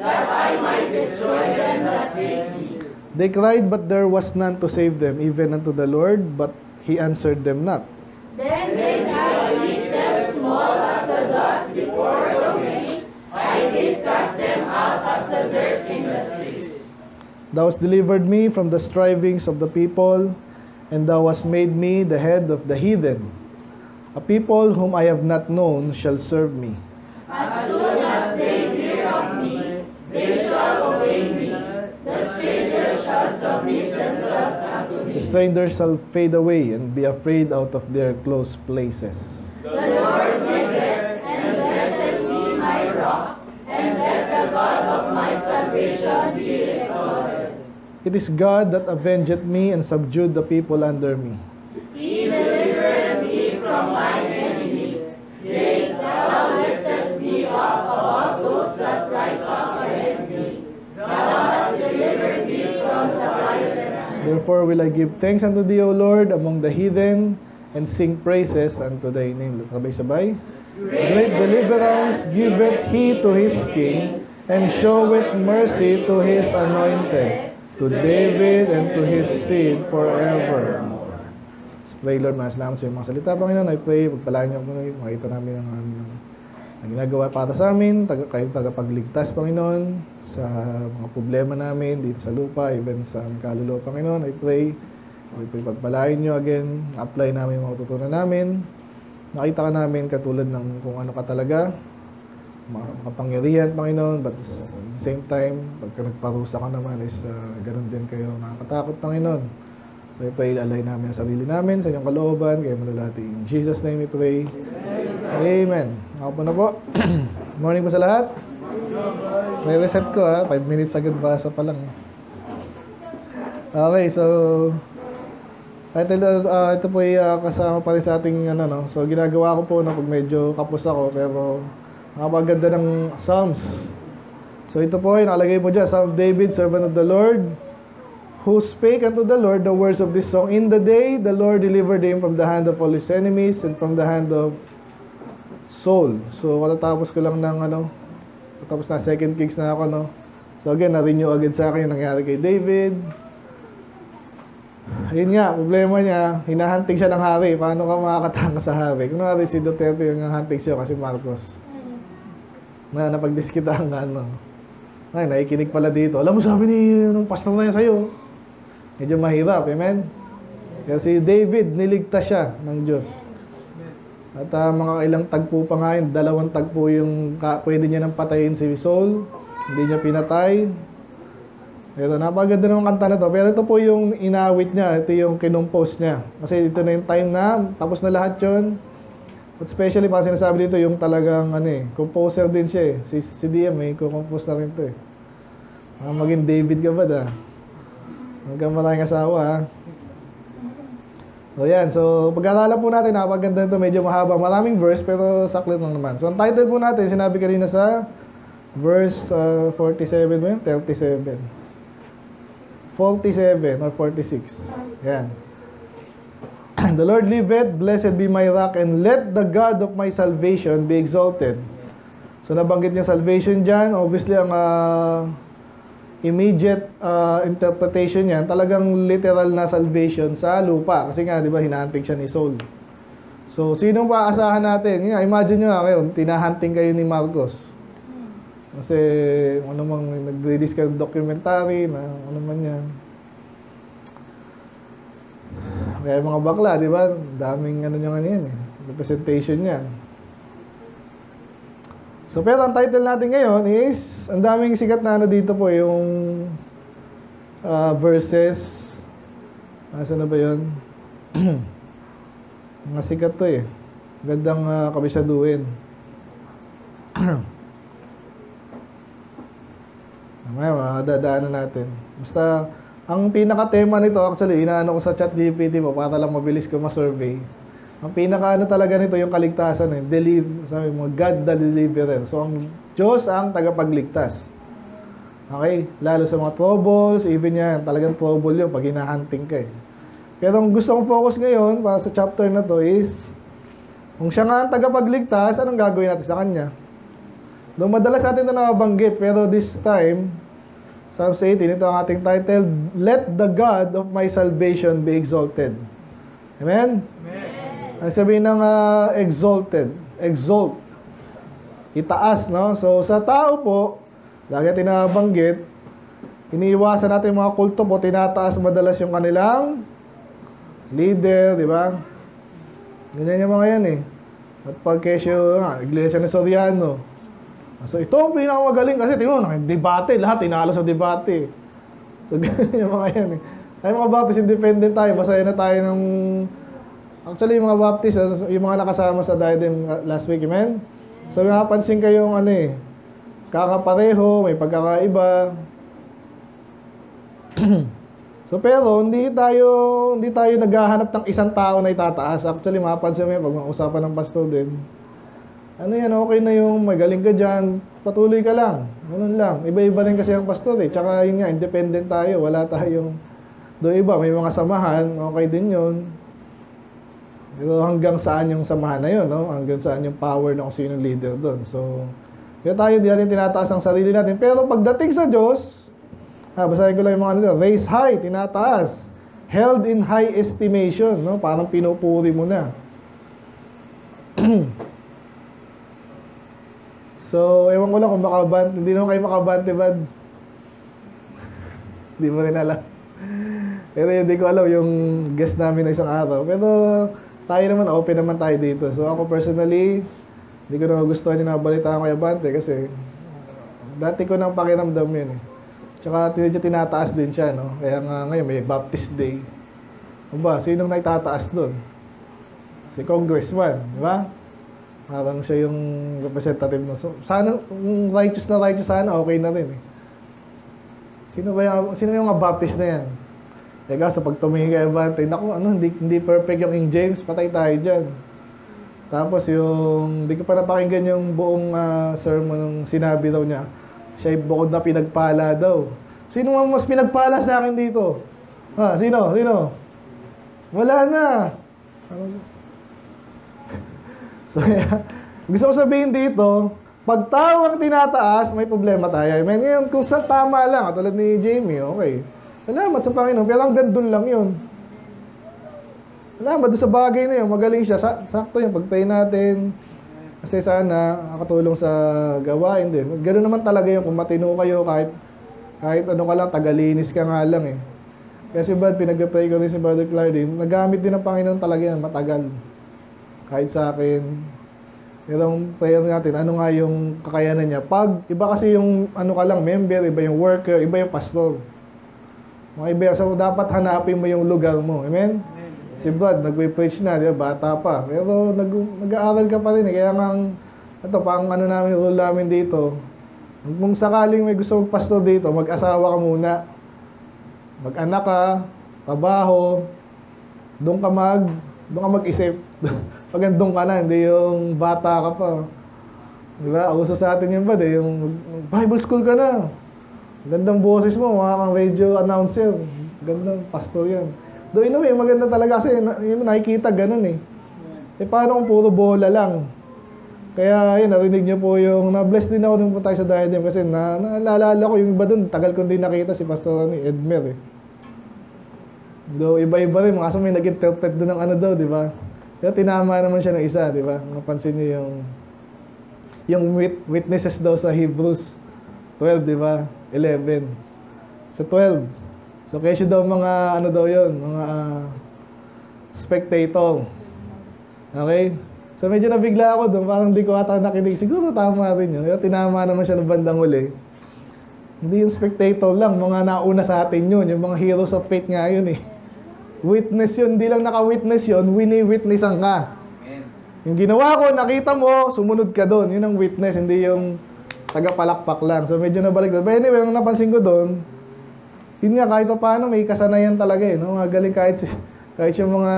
that I might destroy them that hate me. They cried, but there was none to save them, even unto the Lord, but he answered them not. Then did I beat them small as the dust before the wind. I did cast them out as the dirt in the streets. Thou hast delivered me from the strivings of the people, and thou hast made me the head of the heathen. A people whom I have not known shall serve me. As soon as they hear of me, they shall obey me. The strangers shall submit themselves unto me. The strangers shall fade away and be afraid out of their close places. The Lord liveth, and blessed be my rock, and let the God of my salvation be exalted. It is God that avengeth me and subdued the people under me. He delivered me from mine enemies. Yea, thou liftest me up above those that rise up against me. Thou hast delivered me from the violent man. Therefore will I give thanks unto thee, O Lord, among the heathen, and sing praises unto thy name. Sabay-sabay. Great deliverance giveth he to his king, and showeth mercy to his anointed, to David and to his seed forever. Let's pray, Lord, masalamat sa iyong mga salita, Panginoon. I pray, pagpalaan niyo kami, makita namin ang ginagawa para sa amin, kayo tagapagligtas, Panginoon, sa mga problema namin dito sa lupa, even sa kaluluwa, Panginoon. I pray, pagpalain niyo again, apply namin yung mga tutunan namin, nakita ka namin katulad ng kung ano ka talaga, makapangyarihan, Panginoon, but at the same time, pagka nagparusa ka naman is ganun din kayo nakakatakot, Panginoon. So I pray, alay namin ang sarili namin sa inyong kalooban, kayo manulati. In Jesus' name we pray. Amen. Ako po na po. Morning po sa lahat. May reset ko 5 minutes agad basa pa lang. Okay, so ito po ay kasama pa rin sa ating So ginagawa ko po na pag medyo kapos ako, pero nakapaganda ng Psalms. So ito po ay nakalagay po dyan, Psalm of David, servant of the Lord, who spake unto the Lord the words of this song. In the day the Lord delivered him from the hand of all his enemies and from the hand of Saul. So katatapos ko lang ng tapos na 2 Kings na ako, So again, na-renew agad sa akin yung nangyari kay David. Ayun nga, problema niya, hinahanting siya ng hari. Paano ka makakatanga sa hari? Kung nakari si Duterte yung hanting siya kasi Marcos. Napagdiskitahan nga, Ay, nakikinig pala dito. Alam mo, sabi ng pastor na yan sa'yo. Medyo mahirap, amen? Kasi David, niligtas siya ng Diyos. At mga ilang tagpo pa nga yun, 2 tagpo yung pwede niya nang patayin si Saul. Hindi niya pinatay. Pero napaganda naman kanta na to. Pero ito po yung inawit niya. Ito yung kinumpose niya. Kasi ito na yung time na, tapos na lahat yun. But especially, pa sinasabi dito, yung talagang, composer din siya Si DM, kukompose na rin to maging David ka ba Huwag kang maraming asawa, So yan, so pag-aralan po natin, napaganda nito, medyo mahaba. Maraming verse, pero saklit lang naman. So ang title po natin, sinabi kanina sa verse 47 ba yun? 37. 47 or 46. Yan. The Lord liveth, blessed be my rock, and let the God of my salvation be exalted. So nabanggit niya salvation dyan. Obviously, ang immediate interpretation niyan, talagang literal na salvation sa lupa. Kasi nga, di ba, hinahanting siya ni Saul. So, sinong paaasahan natin? Imagine nyo kayo, tinahunting kayo ni Marcos. Kasi, ano mang nag-release ka ng documentary na ano man yan. Kaya mga bakla, di ba? Daming yan representation yan. So, pero ang title natin ngayon is, ang daming sikat na dito po, yung verses. Nasaan na ba yun? Mga sikat to Gandang kabisaduhin. Mamaya, dadaanan natin. Basta, ang pinaka-tema nito, actually, inaano ko sa ChatGPT po para lang mabilis ko ma-survey. Ang pinaka-ano talaga nito, yung kaligtasan sabi mo, God the deliverer. So, ang Diyos ang tagapagligtas. Okay? Lalo sa mga troubles, even yan, talagang trouble yun pag hinahunting ka Pero ang gusto kong focus ngayon, para sa chapter na to is, kung siya nga ang tagapagligtas, anong gagawin natin sa kanya? Nung madalas natin ito nakabanggit, pero this time, Psalms 18, ito ang ating title, Let the God of my salvation be exalted. Amen? Amen. Ang sabihin ng exalted, exalt, itaas, no? So, sa tao po, lagi tinabanggit, iniiwasan natin mga kulto po, tinataas madalas yung kanilang leader, di ba? Ganyan yung mga yan eh. At pag kesyo, iglesia ni Soriano. So, ito ang pinakamagaling kasi, tingnan mo, debate, lahat tinalo sa debate. So, ganyan yung mga yan eh. Ay, mga Baptist, independent tayo, masaya na tayo ng... Actually, yung mga Baptist, yung mga nakasama sa diadem last week, amen? So, napansin kayong ano eh, kakapareho, may pagkakaiba. So, pero, hindi tayo naghahanap ng isang tao na itataas. Actually, mapansin mo yan, pag usapan ng pastor din, ano yan, okay na yung magaling ka dyan, patuloy ka lang. Ganun lang. Iba-iba rin kasi ang pastor eh. Tsaka yun nga, independent tayo. Wala tayong, doon iba, may mga samahan, okay din yun. Pero hanggang saan yung samahan na yun, no? Hanggang saan yung power na kung sino leader doon. So, kaya tayo, di natin tinataas ang sarili natin. Pero pagdating sa Diyos, basahin ko lang yung mga ano, raise high, tinataas. Held in high estimation, no? Parang pinupuri mo na. So, ewan ko lang kung makabante. Hindi naman kayo makabante, bad. Hindi mo rin alam. Pero hindi ko alam yung guest namin na isang araw. Pero tayo naman, open naman tayo dito. So, ako personally, hindi ko naman gusto yung nabalitaan ko yung Abante kasi dati ko nang pakiramdam yun eh. Tsaka tinataas din siya, no? Kaya nga ngayon may Baptist Day. Aba, sinong naitataas doon? Si Congressman, di ba? Parang siya yung representative na. So, sana, righteous sana, okay na rin eh. Sino yung mga Baptist na yan? Teka, sa pag tumingin kay Abante, naku, hindi perfect yung King James, patay tayo dyan. Tapos hindi ko pa napakinggan yung buong sermon nung sinabi daw niya, siya yung bukod na pinagpala daw. Sino mas pinagpala sa akin dito? Sino? Wala na. So, gusto ko sabihin dito, pag tao ang tinataas, may problema tayo. I mean, ngayon, kung sa tama lang, tulad ni Jamie, okay. Salamat sa Panginoon, pero hanggang doon lang yun. Salamat doon sa bagay na yun, magaling siya. Sakto yung pagtayo natin. Kasi sana, nakatulong sa gawain din. Ganoon naman talaga yun, kung matino kayo, kahit ano ka lang, tagalinis ka nga lang eh. Kasi bad, pinag-pray ko rin si Brother Clardy, nagamit din ng Panginoon talaga yan, matagal. Kahit sa akin. Pero ang prayer natin, ano nga yung kakayanan niya. Pag, iba kasi yung ano ka lang, member, iba yung worker, iba yung pastor. Mga iba, so dapat hanapin mo yung lugar mo. Amen? Si Brad, nag-preach na, di ba? Bata pa. Pero nag-aaral ka pa rin. Kaya nga, ito, pang ano namin, rule namin dito. Kung sakaling may gusto magpastor dito, mag-asawa ka muna. Mag-anak ka, trabaho, doon ka mag-isip. Pag andun ka na, hindi yung bata ka pa. Di ba? Uso sa atin yung yung Bible school ka na. Gandang boses mo, mga kang radio announcer. Gandang pastor yan. Doon in a way, maganda talaga kasi nakikita ganun eh. Paano kung puro bola lang? Kaya yun, narinig niyo po yung, na-bless din ako nung tayo sa diadem kasi naalala ko yung iba doon, tagal ko din nakita si Pastor Edmer eh. Do iba-iba rin, mga may nag-interpret doon ng ano daw, di ba? Kaya tinama naman siya ng isa, di ba? Napansin niyo yung witnesses daw sa Hebrews 12, di ba? 11. Sa 12. So, kasi daw mga, ano daw yun, mga spectator. Okay? So, medyo nabigla ako doon, parang di ko ata nakinig. Siguro tama rin yun. Kaya tinama naman siya ng bandang uli. Hindi yung spectator lang, mga nauna sa atin yun. Yung mga heroes of faith nga yun eh. Witness yun, hindi lang naka-witness yun, wini-witnessan ka. Amen. Yung ginawa ko, nakita mo, sumunod ka doon. Yun ang witness, hindi yung taga-palakpak lang. So medyo nabalik doon. But anyway, ang napansin ko doon, yun nga, kahit pa paano, may kasanayan talaga eh. No? Magaling kahit yung mga,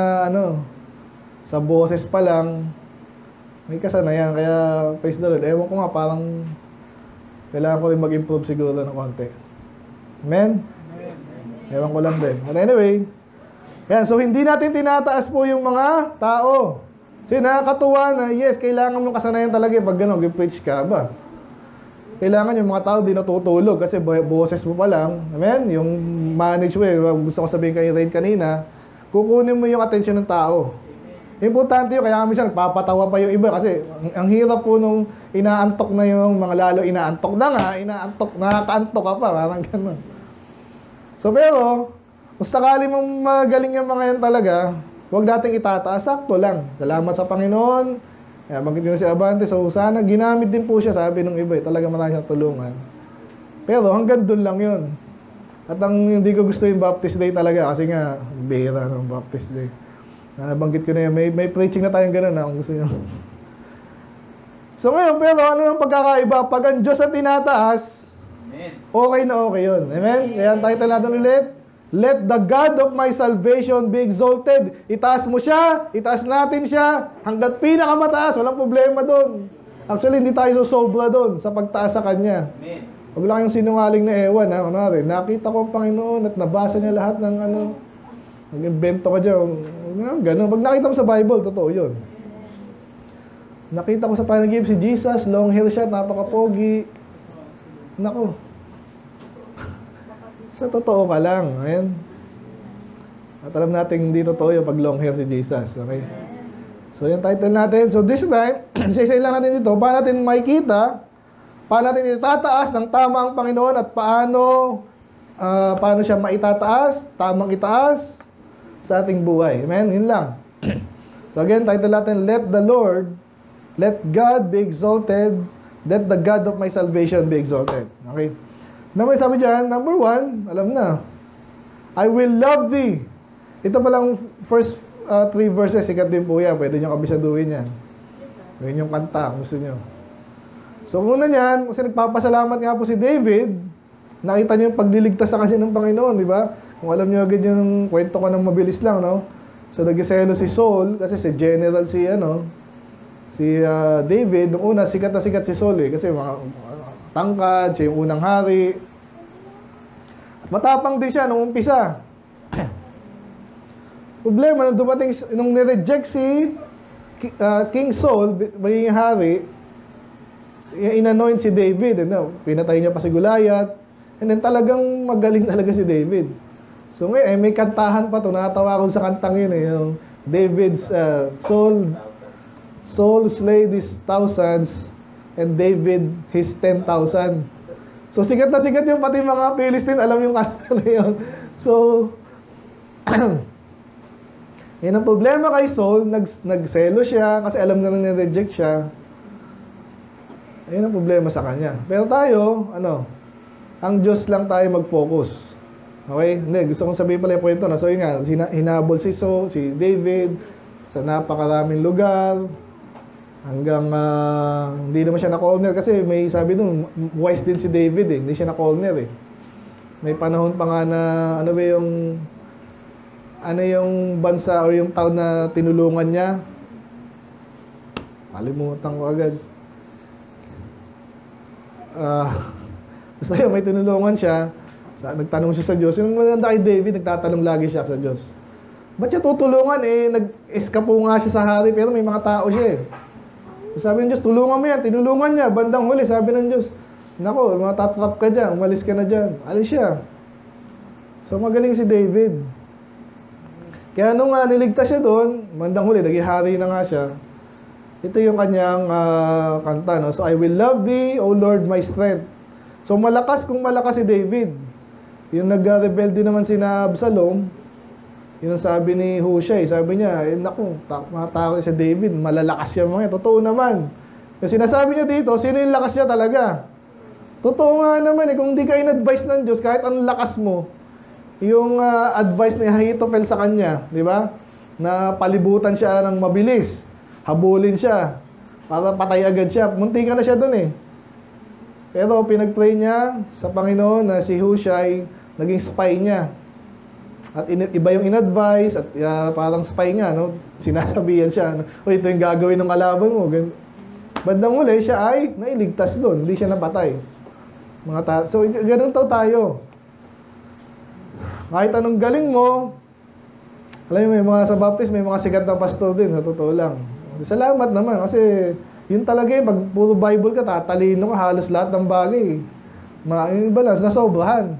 sa boses pa lang, may kasanayan. Kaya, praise the Lord. Ewan ko nga, parang kailangan ko rin mag-improve siguro ng konti. Amen? Ewan ko lang din. But anyway, yan, so hindi natin tinataas po yung mga tao. So nakakatuwa na, yes, kailangan mong kasanayan talaga pag gano'n, mag-preach ka ba? kailangan yung mga tao di natutulog kasi boses mo pa lang. Amen? Yung management, gusto ko sabihin kayo rin kanina, kukunin mo yung attention ng tao. Importante yun, kaya kami siya nagpapatawa pa yung iba kasi ang hirap po nung inaantok na yung mga lalo inaantok na nga, nakakaantok ka pa, parang gano'n. So pero, kung sakali mong magaling yung mga yan talaga, huwag nating itataas, sakto lang. Salamat sa Panginoon. Kaya banggit ko si Abante, so sana ginamit din po siya, sabi ng iba, talaga marami siyang tulungan. Pero hanggang doon lang yun. At ang hindi ko gusto yung Baptist Day talaga, kasi nga, bihira ng Baptist Day. Banggit ko na yun, may preaching na tayong gano'n kung gusto nyo. So ngayon, pero ano yung pagkakaiba? Pag ang Diyos ang tinataas, okay na okay yun. Amen? Kaya ang title natin ulit, Let the God of my salvation be exalted. Itaas mo siya, itaas natin siya, hanggat pinakamataas, walang problema doon. Actually, hindi tayo sobra doon sa pagtaas sa Kanya. Amen. Huwag lang yung sinungaling na ewan, ha? Nakita ko ang Panginoon at nabasa niya lahat ng nag-invento ka dyan. Ganun. Pag nakita mo sa Bible, totoo yun. Nakita ko sa panaginip si Jesus, long hair siya, napaka-pogi. Nako. Sa totoo ka lang. Ayan. At alam natin hindi totoo yung pag long hair si Jesus. Okay? So, yung title natin. So, this time, isa-isa lang natin dito. Paano natin makikita, paano natin itataas ng tama ang Panginoon at paano siya maitataas, tamang itaas sa ating buhay. Amen? Yun lang. So, again, title natin, Let God be exalted, let the God of my salvation be exalted. Okay? Na may sabi dyan, number 1, alam na, I will love thee. Ito palang first 3 verses, sikat din po yan. Pwede nyo kabisaduhin yan. Yun yung kanta, kung gusto nyo. So, una niyan, kasi nagpapasalamat nga po si David, nakita niyo yung pagliligtas sa kanya ng Panginoon, di ba? Kung alam niyo agad yung kwento ko ng mabilis lang, no? So, nagiselo si Saul, kasi si General si David, nung una, sikat na sikat si Saul, kasi mga tangkad, siya yung unang hari. Matapang din siya nung umpisa. Problema, nung dumating, nung nireject si King Saul, magiging hari, inanoint si David, pinatay niya pa si Goliath, and then talagang magaling talaga si David. So ngayon, may kantahan pa to, nakatawa ko sa kantang yun, yung David's, Saul slay these thousands, and David his 10,000. So sikat na sikat yung pati mga Philistine, alam yung kanta na yun. So, yan ang problema kay Saul, nagselo siya, kasi alam na nang-reject siya. Ayun ang problema sa kanya. Pero tayo, ang Diyos lang tayo mag-focus. Okay? Hindi, gusto kong sabihin pala yung kwento na. So yun nga, hinabol si David, sa napakaraming lugar, hanggang hindi naman siya na-corner kasi may sabi doon, wise din si David hindi siya na-corner May panahon pa nga na, yung bansa o yung town na tinulungan niya. Kalimutan ko agad. Basta yun, may tinulungan siya. Nagtanong siya sa Diyos. Yung maganda kay David, nagtatanong lagi siya sa Diyos. Ba't siya tutulungan? Nag-eskapo nga siya sa hari, pero may mga tao siya Sabi ng Diyos, tulungan mo yan. Tinulungan niya. Bandang huli, sabi ng Diyos, nako, matatrap ka dyan. Umalis ka na dyan. Alis siya. So, magaling si David. Kaya nung niligtas siya doon, bandang huli, naging hari na nga siya. Ito yung kanyang kanta. No? So, I will love thee, O Lord, my strength. So, malakas kung malakas si David. Yung nag-rebel din naman si Absalom, yun ang sabi ni Hushai, sabi niya, naku, matakot si David, malalakas siya mga. Totoo naman. Kasi sinasabi niya dito, sino yung lakas niya talaga? Totoo nga naman kung hindi ka in-advise ng Diyos, kahit anong lakas mo, yung advice ni Ahithophel sa kanya, di ba? Na palibutan siya ng mabilis, habulin siya, para patay agad siya, munti ka na siya dun Pero pinag-pray niya sa Panginoon na si Hushai, naging spy niya. At iba yung in-advise at parang spy nga, sinasabihan siya, ito yung gagawin ng kalaban mo. Bandang uli, siya ay nailigtas doon, hindi siya napatay. So, ganun tayo. Kahit anong galing mo, alam mo, may mga sa Baptist, may mga sikat na pastor din, sa totoo lang. Salamat naman, kasi Yun talaga pag puro Bible ka, tatalino ka, halos lahat ng bagay. Yung iba lang, nasobrahan.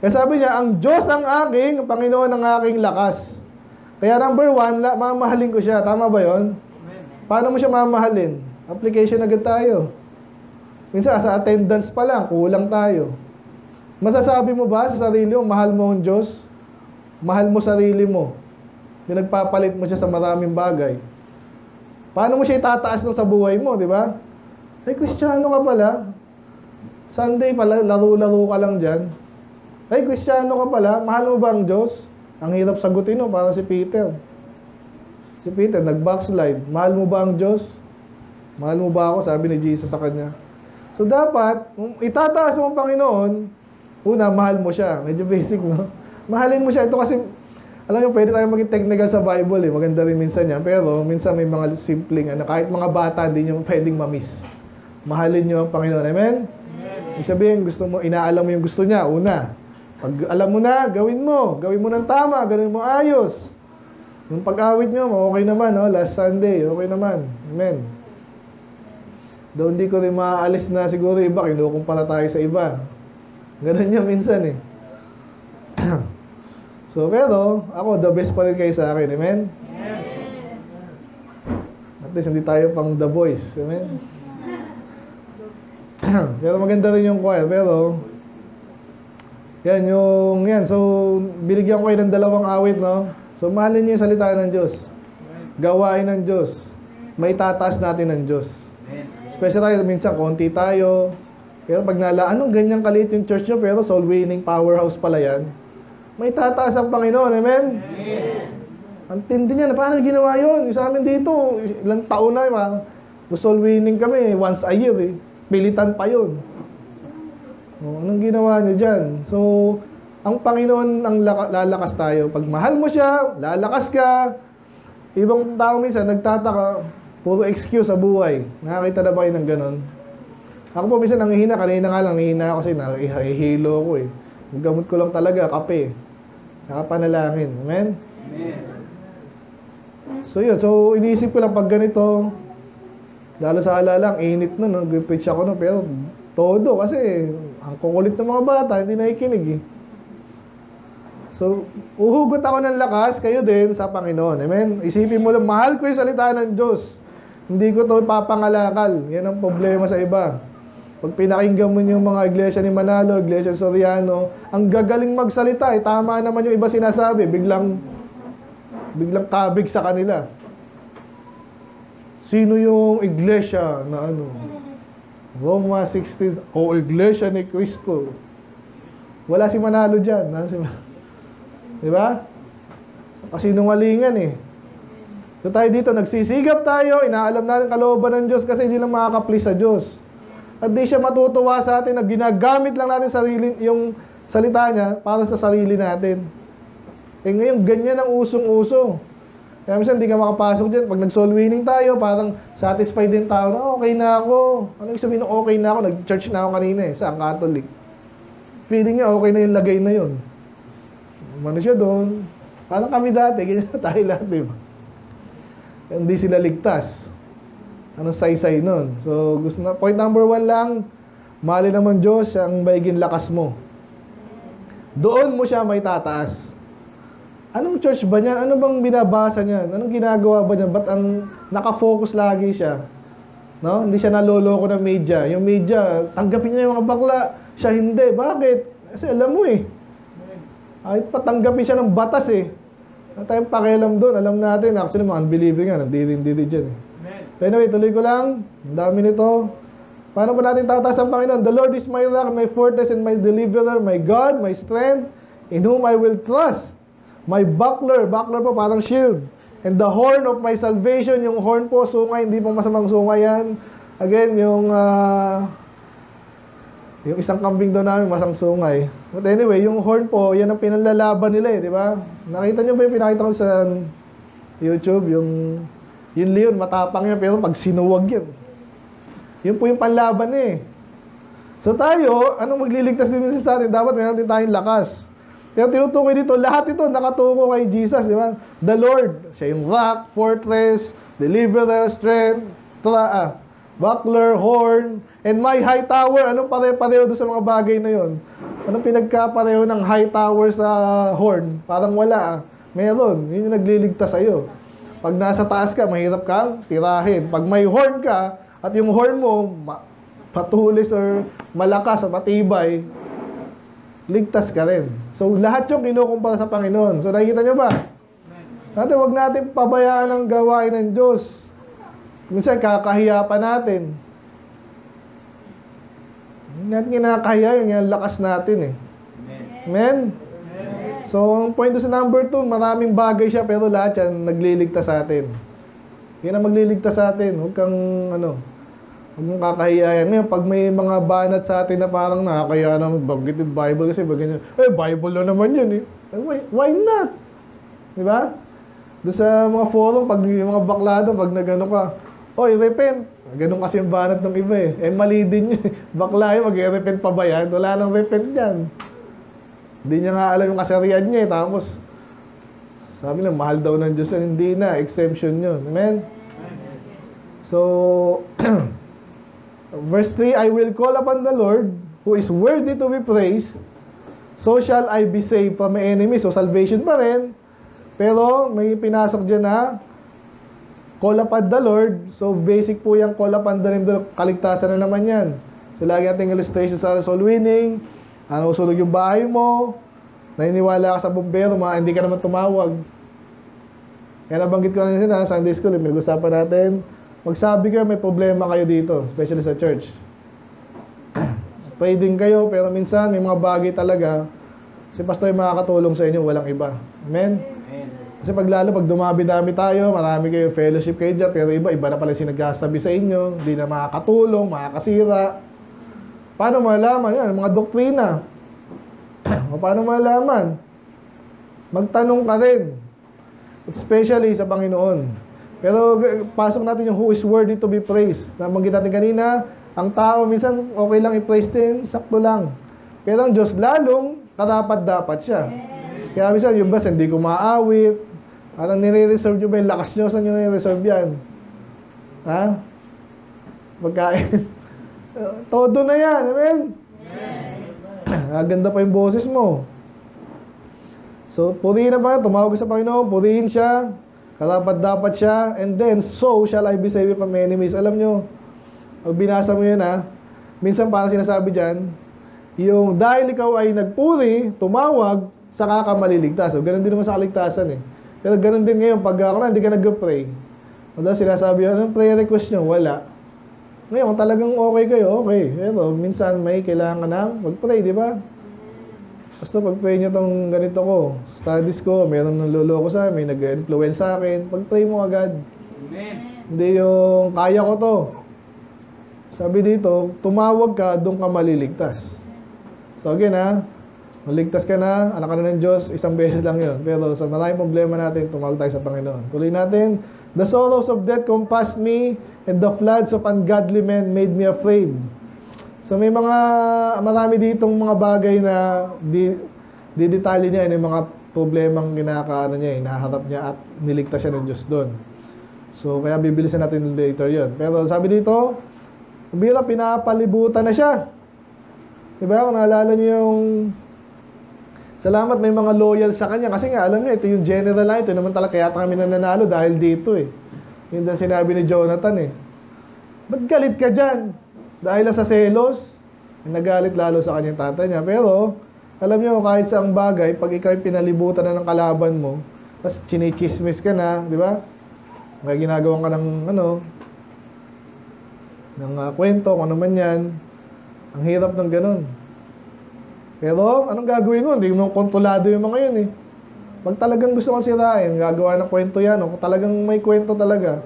Kaya sabi niya, ang Diyos ang aking, Panginoon ang aking lakas. Kaya number 1, mamahalin ko siya. Tama ba yon? Paano mo siya mamahalin? Application agad tayo. Minsan, sa attendance pa lang, kulang tayo. Masasabi mo ba sa sarili mo, mahal mo ang Diyos? Mahal mo sarili mo. Nagpapalit mo siya sa maraming bagay. Paano mo siya itataas sa buhay mo, di ba? Ay, Kristiyano ka pala. Sunday pala, laro-laro ka lang dyan. Ay, Kristiyano ka pala. Mahal mo ba ang Diyos? Ang hirap sagutin no, para si Peter. Si Peter, nag-backslide. Mahal mo ba ang Diyos? Mahal mo ba ako? Sabi ni Jesus sa kanya. So, dapat, itataas mo ang Panginoon, una, mahal mo siya. Medyo basic, no? Mahalin mo siya. Ito kasi, alam nyo, pwede tayo maging technical sa Bible, eh. Maganda rin minsan yan. Pero, minsan may mga simpleng, kahit mga bata, hindi nyo pwedeng mamiss. Mahalin nyo ang Panginoon. Amen? Ibig sabihin, gusto mo, inaalam mo yung gusto niya. Una, pag alam mo na, gawin mo. Gawin mo ng tama, gawin mo ayos. Yung pag-awit nyo, okay naman, no? Last Sunday, okay naman. Amen. Though hindi ko rin maaalis na siguro iba, kinukumpara tayo sa iba. Ganun yun minsan, eh. So, pero, ako, the best pa rin kayo sa akin. Amen? At least, hindi tayo pang the boys. Amen? Pero maganda rin yung choir. Pero, yan. So, binigyan ko kayo ng 2 awit, no? So, mahalin niyo yung salita ng Diyos. Gawain ng Diyos. May tataas natin ng Diyos. Especially, minsan, konti tayo. Pero pag anong ganyang kaliit yung church nyo, pero soul winning powerhouse pala yan. May tataas ang Panginoon. Amen? Ang tindi niya, paano ginawa yun? Sa amin dito, ilang taon na, soul winning kami, once a year, eh. Pilitan pa yun. Anong ginawa niyo dyan? So, ang Panginoon ang lalakas tayo. Pag mahal mo siya, lalakas ka. Ibang tao minsan, nagtataka, puro excuse sa buhay. Nakakita na ba kayo ng ganon? Ako po minsan nanghihina, kanina nga lang, nanghihina ako kasi nahihilo ko eh. Yung gamot ko lang talaga, kape. Saka panalangin. Amen? Amen. So yun, so iniisip ko lang pag ganito, lalo sa lang, init nun, nag-preach ako nun, pero todo kasi ang kukulit ng mga bata, hindi nakikinig eh. So, uhugot ako ng lakas, kayo din sa Panginoon. Amen? Isipin mo lang, mahal ko yung salita ng Diyos. Hindi ko to papangalakal. Yan ang problema sa iba. Pag pinakinggan mo yung mga iglesia ni Manalo, iglesia Soriano, ang gagaling magsalita, tama naman yung iba sinasabi, biglang kabig sa kanila. Sino yung iglesia na Roma 16, iglesia ni Cristo. Wala si Manalo dyan. Diba? Kasinungalingan eh. So tayo dito, nagsisigap tayo, inaalam natin kalooban ng Diyos kasi hindi lang makaka-please sa Diyos. At di siya matutuwa sa atin na ginagamit lang natin yung salita niya para sa sarili natin. Eh ngayon, ganyan ang usong-uso. Kaya minsan hindi ka makapasok dyan. Pag nag-soul winning tayo, parang satisfied din tao na okay na ako. Ano yung sabihin ng okay na ako? Nag-church na ako kanina eh, sa Catholic. Feeling niya okay na yung lagay na yun. Ano siya doon? Parang kami dati, ganyan tayo lahat, di ba? Hindi sila ligtas. Anong saysay nun? So, point number 1 lang, mahalin naman Diyos, siya ang maiging lakas mo. Doon mo siya may tataas. Anong church ba niyan? Ano bang binabasa niyan? Anong ginagawa ba niyan? Ba't ang nakafocus lagi siya? No? Hindi siya naloloko ng media. Yung media, tanggapin niya yung mga bakla. Siya hindi. Bakit? Kasi alam mo eh. Kahit patanggapin siya ng batas eh. Wala tayong pakialam doon. Alam natin. Actually, mga unbeliever nga. Nandiri dyan eh. So anyway, tuloy ko lang. Ang dami nito. Paano ba natin tataas ang Panginoon? The Lord is my rock, my fortress, and my deliverer, my God, my strength, in whom I will trust. My buckler. Buckler po, parang shield. And the horn of my salvation. Yung horn po, sungay. Hindi po masamang sungay yan. Again, yung isang kambing doon namin, masang sungay. But anyway, yung horn po, yan ang pinalalaban nila eh, di ba? Nakita nyo ba yung pinakita ko sa YouTube? Yung leon, matapang yan, pero pag sinuwag yan. Yun po yung panlaban eh. So tayo, anong magliligtas din sa atin? Dapat meron din tayong lakas. Pero tinutukoy dito, lahat ito nakatuko kay Jesus, di ba? The Lord, siya yung rock, fortress, deliverer, strength, buckler, horn, and my high tower. Anong pare-pareho doon sa mga bagay na yon? Anong pinagkapareho ng high tower sa horn? Parang wala. Meron. Yun yung nagliligtas sa'yo. Pag nasa taas ka, mahirap kang tirahin. Pag may horn ka, at yung horn mo, patulis or malakas at matibay, ligtas ka rin. So, lahat yung kinukumpara sa Panginoon. So, nakikita nyo ba? Wag natin pabayaan ang gawain ng Diyos. Minsan, kakahiya pa natin. Hindi natin kinakahiya yung lakas natin eh. Amen? So, ang point sa number 2, maraming bagay siya, pero lahat yan nagliligtas sa atin. Yan ang magliligtas sa atin. Huwag kang, huwag mong kakahiyayan. Ngayon, pag may mga banat sa atin na parang nakakaya naman, bagit yung Bible kasi, bagay Bible na naman yun eh. Why not? Diba? Doon sa mga forum, pag yung mga baklado, pag nagano ka, repent. Ganun kasi yung banat ng iba eh. Mali din yun. Bakla yun, mag-repent pa ba yan? Wala nang repent yan. Hindi niya nga alam yung kasarian niya eh. Tapos, sabi lang, mahal daw ng Diyos. Hindi na, exemption yun. Amen? So, verse 3, I will call upon the Lord, who is worthy to be praised, so shall I be saved from my enemies. So, salvation pa rin. Pero, may pinasok dyan na, call upon the Lord. So, basic po yung call upon the name, kaligtasan na naman yan. So, lagi nating illustration sa soul winning. Usulog yung bahay mo. Naniniwala ka sa bumbero, hindi ka naman tumawag. Kaya nabanggit ko na sa Sunday school, pinag-usapan natin. Magsabi kayo, may problema kayo dito, especially sa church. Pray din kayo, pero minsan may mga bagay talaga. Si pastor yung makakatulong sa inyo, walang iba. Amen? Kasi pag dumami-dami tayo, marami kayo fellowship kayo dyan, pero iba na pala sinagsasabi sa inyo, hindi na makakatulong, makakasira. Paano malaman yan? Mga doktrina. O paano malaman? Magtanong ka rin. Especially sa Panginoon. Pero pasok natin yung who is worthy to be praised. Nabanggit natin kanina, ang tao minsan okay lang i-praise din, sakto lang. Pero ang Diyos lalong karapat-dapat siya. Kaya minsan yung bas, hindi ko maawit. At ang nire-reserve nyo ba yung lakas nyo? Saan nyo nire-reserve yan? Ha? Pagkain. Todo na yan. Amen? Ganda pa yung boses mo. So, purihin na ba? Tumawag sa Panginoon, purihin siya. Karapat-dapat siya. And then, so shall I be saved from enemies. Alam nyo, pag binasa mo yun minsan parang sinasabi dyan, yung dahil ikaw ay nagpuri, tumawag, saka ka maliligtas. So, ganun din naman sa kaligtasan eh. Pero ganun din ngayon, pag ako hindi ka nag-pray. Ano sinasabi yun, anong prayer request nyo? Wala. Ngayon, kung talagang okay kayo, okay. Pero minsan may kailangan ng mag-pray, di ba? Basta pag-pray nyo tong ganito ko, studies ko, meron nang luloko sa amin, may nag-influence sa akin, pag-pray mo agad. Amen. Hindi yung kaya ko to. Sabi dito, tumawag ka, doon ka maliligtas. So again maligtas ka na, anak ka na ng Diyos, isang beses lang yun. Pero sa maraming problema natin, tumawag tayo sa Panginoon. Tuloy natin, the sorrows of death compassed me, and the floods of ungodly men made me afraid. So may marami ditong mga bagay na didetalye niya, yung mga problemang hinaharap niya at niligtas siya ng Diyos doon. So kaya bibilisan natin later yun. Pero sabi dito, bira pinapalibutan na siya. Diba? Kung naalala niyo yung salamat may mga loyal sa kanya. Kasi nga, alam niyo, ito yung general lang. Ito naman talaga kaya kami nananalo dahil dito eh. Yun ang sinabi ni Jonathan eh. Ba't galit ka dyan? Dahil sa selos, nagalit lalo sa kanyang tatay niya. Pero, alam niyo, kahit saang bagay, pag ikaw pinalibutan na ng kalaban mo, tapos chinichismis ka na, di ba? Kaya ginagawa ka ng kwento, kung ano man yan. Ang hirap ng ganun. Pero, anong gagawin mo? Hindi mo kontrolado yung mga yun eh. Pag talagang gusto kong sirain, gagawa ng kwento yan. O kung talagang may kwento talaga,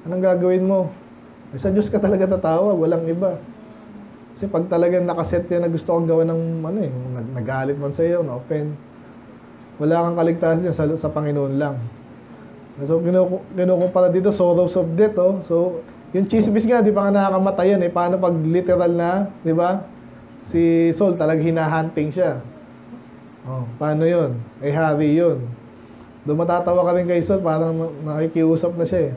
anong gagawin mo? Sa Diyos ka talaga tatawag, walang iba. Kasi pag talagang nakaset yan na gusto kong gawa ng nagalit man sa iyo, na-offend, wala kang kaligtasan yan sa Panginoon lang. So, kinukumpara dito, sorrows of death, So, yung chismis nga, di pa nga nakakamatayan eh. Paano pag literal na, di ba? Si Saul talagang hinahunting siya. Paano yun? Hari yun. Doon matatawa ka rin kay Saul, parang nakikiusap na siya eh.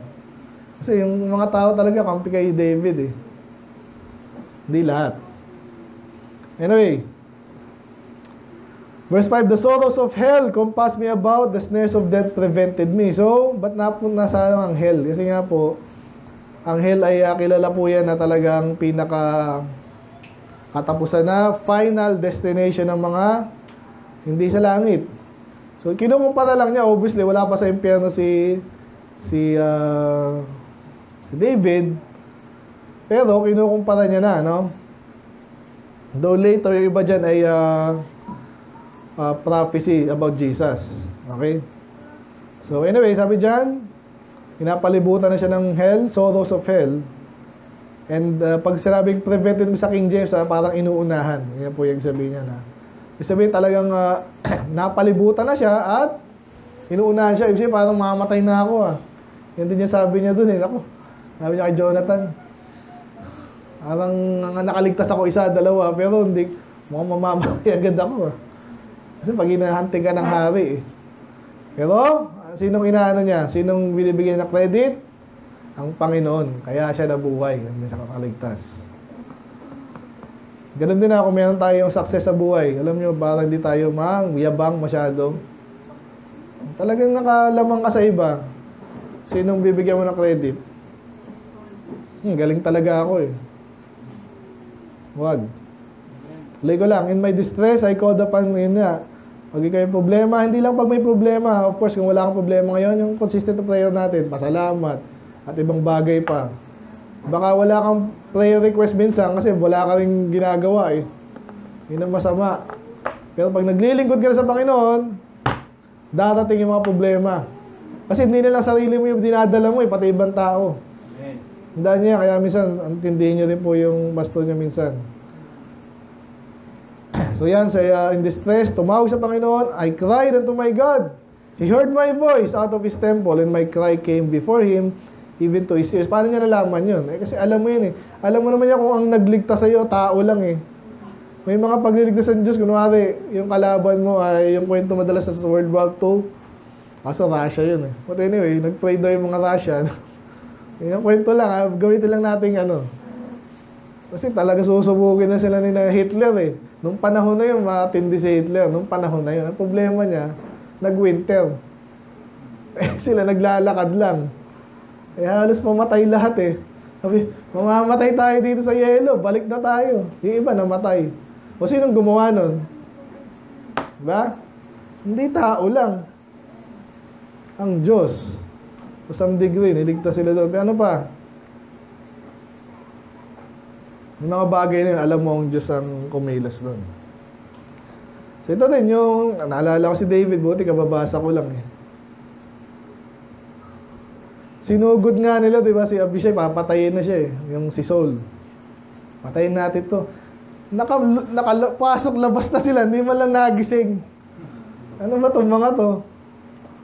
Kasi yung mga tao talaga kampi kay David eh. Hindi lahat. Anyway, verse 5, the sorrows of hell compassed me about, the snares of death prevented me. So, ba't napunta sa ang hell? Kasi nga po, ang hell ay kilala po yan na talagang pinaka katapusan na final destination ng mga hindi sa langit. So, kinukumpara lang niya, obviously, wala pa sa impyerno si David, pero kinukumpara niya na, no? Though later, yung iba dyan ay prophecy about Jesus. Okay? So, anyway, sabi dyan, pinapalibutan na siya ng hell, sorrows of hell. And pag sinabing prevented sa King James, parang inuunahan. Yan po yung sabihin niya na. Ibig sabihin talagang napalibutan na siya at inuunahan siya. Ibig sabihin parang mamamatay na ako. Yan din yung sabi niya dun eh. Ako, sabi niya kay Jonathan, parang nakaligtas ako isa, dalawa, pero hindi, mukhang mamamatay agad ako. Kasi pag hinahanting ka ng hari eh. Pero, sinong inaano niya? Sinong binibigyan ng credit? Ang Panginoon. Kaya siya nabuhay. Hindi siya kakaligtas. Ganun din ako, meron tayong success sa buhay. Alam nyo, parang hindi tayo mayabang masyado. Talagang nakalamang ka sa iba. Sinong bibigyan mo ng credit? Galing talaga ako eh. Wag. Tuloy ko lang, in my distress, I called upon, yun nga. Pag ikaw yung problema, hindi lang pag may problema. Of course, kung wala kang problema ngayon, yung consistent prayer natin, pasalamat, at ibang bagay pa. Baka wala kang prayer request minsan kasi wala ka rin ginagawa eh. Yun ang masama. Pero pag naglilingkod ka na sa Panginoon, darating yung mga problema. Kasi hindi na lang sarili mo yung dinadala mo eh, pati ibang tao. Tandaan niya, kaya minsan, antindihin niyo din po yung master niya minsan. So yan, in distress, tumawag sa Panginoon, I cried unto my God. He heard my voice out of His temple, and my cry came before Him, even to His ears. Paano niya nalaman yun? Kasi alam mo yun eh. Alam mo naman niya kung ang nagligtas sa'yo, tao lang eh. May mga pagliligtas ng Diyos, kunwari, yung kalaban mo ay yung kwento madalas sa World War II. Kaso Russia yun eh. But anyway, nag-pray daw yung mga Russian. Yung kwento lang, gawin lang natin ano. Kasi talaga susubukin na sila ni Hitler eh. Nung panahon na yun, matindi si Hitler. Nung panahon na yun, ang problema niya, nag-winter. Eh, sila naglalakad lang. Eh, halos mamatay lahat eh. Sabi, mamamatay tayo dito sa yelo, balik na tayo. Yung iba namatay. O sinong gumawa nun? Diba? Hindi tao lang. Ang Diyos. To some degree, niligtas sila doon. Pero ano pa? Yung mga bagay na yun, alam mo ang Diyos ang kumilos doon. So ito din yung, naalala ko si David, buti kababasa ko lang eh. Sinugod nga nila, di ba, si Abishai, papatayin na siya eh, yung si Saul. Patayin natin to. Nakapasok, labas na sila, hindi man lang nagising. Ano ba to mga to?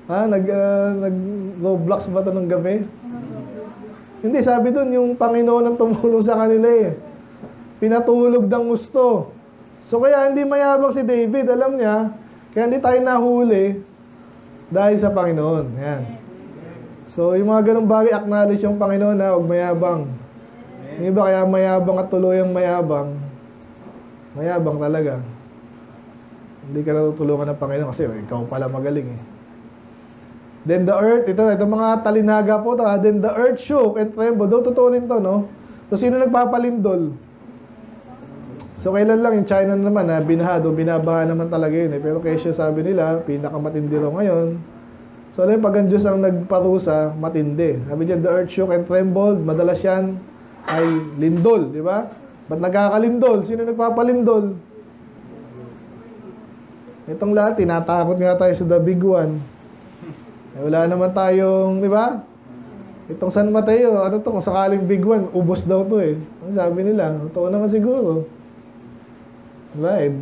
Ha, nag-Roblox ba to ng gabi? Hindi, sabi doon, yung Panginoon ang tumulong sa kanila eh. Pinatulog ng gusto. So kaya hindi mayabang si David, alam niya, kaya hindi tayo nahuli dahil sa Panginoon. Yan. So yung mga ganung bagay, acknowledge yung Panginoon na huwag mayabang. Yung iba kaya mayabang at tuluyang mayabang. Mayabang talaga. Hindi ka natutulungan ng Panginoon kasi ikaw pala magaling eh. Then the earth, ito mga talinaga po to, then the earth shook and trembled. Do, totoo rin to, no? So sino nagpapalindol? So kailan lang yung China naman na binabaha naman talaga yun eh. Pero kesyo sabi nila, pinakamatindi raw ngayon. So alam yung pag ang Diyos ang nagparusa, matindi. Sabi dyan, the earth shook and trembled. Madalas yan ay lindol, di ba? Ba't nagkakalindol? Sino nagpapalindol? Itong lahat, tinatakot nga tayo sa the big one. Eh, wala naman tayong, di ba? Itong San Mateo, ano to, kung sakaling big one, ubos daw to eh. Ang sabi nila, totoo naman siguro. Diba eh,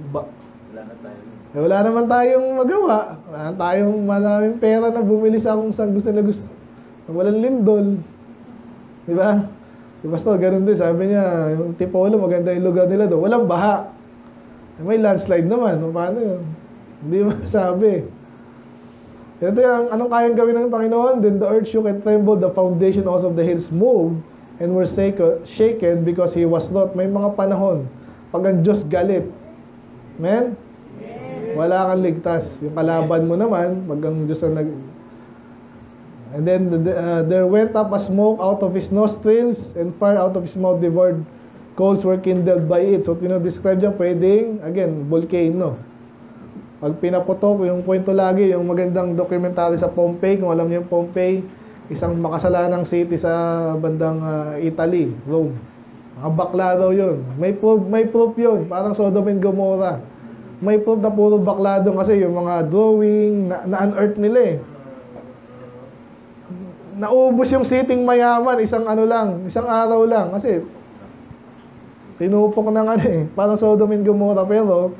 wala naman tayong magawa. Wala tayong maraming pera na bumili sa kung saan gusto na gusto. Walang lindol. Diba? Si Pastor, ganun din. Sabi niya, yung Tipolo, maganda yung lugar nila doon. Walang baha. May landslide naman. Paano yun? Hindi masabi. Ito yung anong kayang gawin ng Panginoon? Then the earth shook and trembled, the foundation also of the hills moved and were shaken because He was wroth. May mga panahon, pag ang Diyos galit, amen? Wala kang ligtas. Yung kalaban mo naman, pag ang Diyos ang And then there went up a smoke out of His nostrils, and fire out of His mouth devoured. Coals were kindled by it. So, describe dyan, pwedeng, again, volcano. Pag pinaputok, yung kwento lagi, yung magandang documentary sa Pompeii, kung alam niyo yung Pompeii, isang makasalanang city sa bandang Italy, Rome. Mga bakla daw yun. May proof yun. Parang Sodom and Gomorrah. May proof na puro bakla doon kasi yung mga drawing, na-unearth nila eh. Naubos yung siting mayaman, isang araw lang. Kasi, tinupok ng parang Sodom and Gomorrah, pero,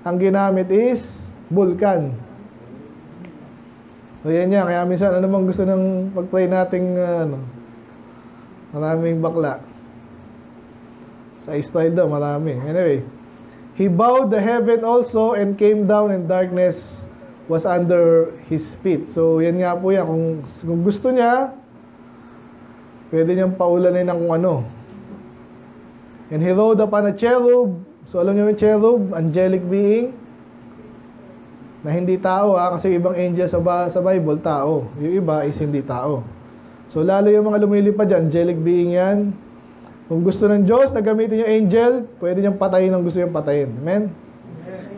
ang ginamit is, bulkan. So, yan yan. Kaya minsan, ano bang gusto ng pag-pray nating, maraming bakla. Sa Israel daw, marami. Anyway, He bowed the heaven also and came down, and darkness was under His feet. So, yan nga po yan. Kung gusto niya, pwede niyang paulanin ng kung ano. And He rode upon a cherub. So, alam niyo yung cherub, angelic being, na hindi tao kasi ibang angel sa Bible, tao. Yung iba is hindi tao. So, lalo yung mga lumilipad dyan, angelic being yan. Kung gusto ng Diyos na gamitin yung angel, pwede niyang patayin ang gusto niyang patayin. Amen?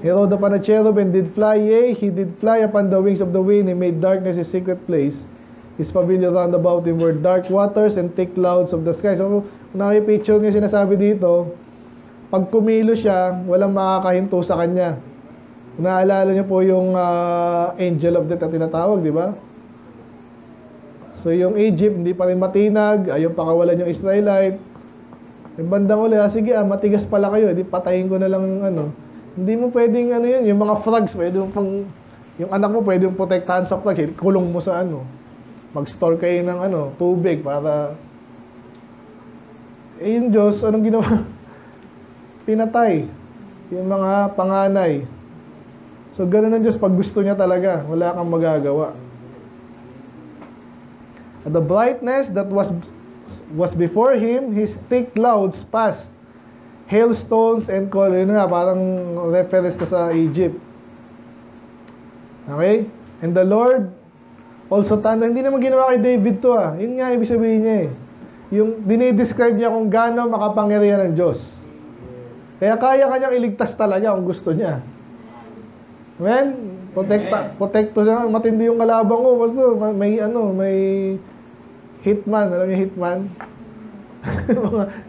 He rode upon a cherub and did fly, yea, He did fly upon the wings of the wind. He made darkness His secret place. His pavilion round about Him were dark waters and thick clouds of the sky. So, kung nakipicture niya sinasabi dito, pag kumilo siya, walang makakahinto sa kanya. Naalala niyo po yung angel of death na tinatawag, di ba? So, yung Egypt, hindi pa rin matinag, ayaw pakawalan yung Israelite. Yung bandang uli, sige matigas pala kayo, di patayin ko na lang Hindi mo pwedeng yun, yung mga frogs, yung anak mo pwedeng protektahan sa frogs, kulong mo sa mag-store kayo ng tubig para, yung Diyos, anong ginawa? Pinatay yung mga panganay. So, ganoon ang Diyos pag gusto niya talaga, wala kang magagawa. At the brightness that was before Him, His thick clouds passed, hailstones and cold. Yun nga, parang reference to sa Egypt. Okay? And the Lord also thunder. Hindi naman ginawa kay David to Yun nga, ibig sabihin niya Yung dinidescribe niya kung gaano makapangyarihan ng Diyos. Kaya kaya kanyang iligtas talaga kung gusto niya. Amen? Protekto siya. Matindi yung kalabang ko. Basta may hitman. Alam niyo hitman?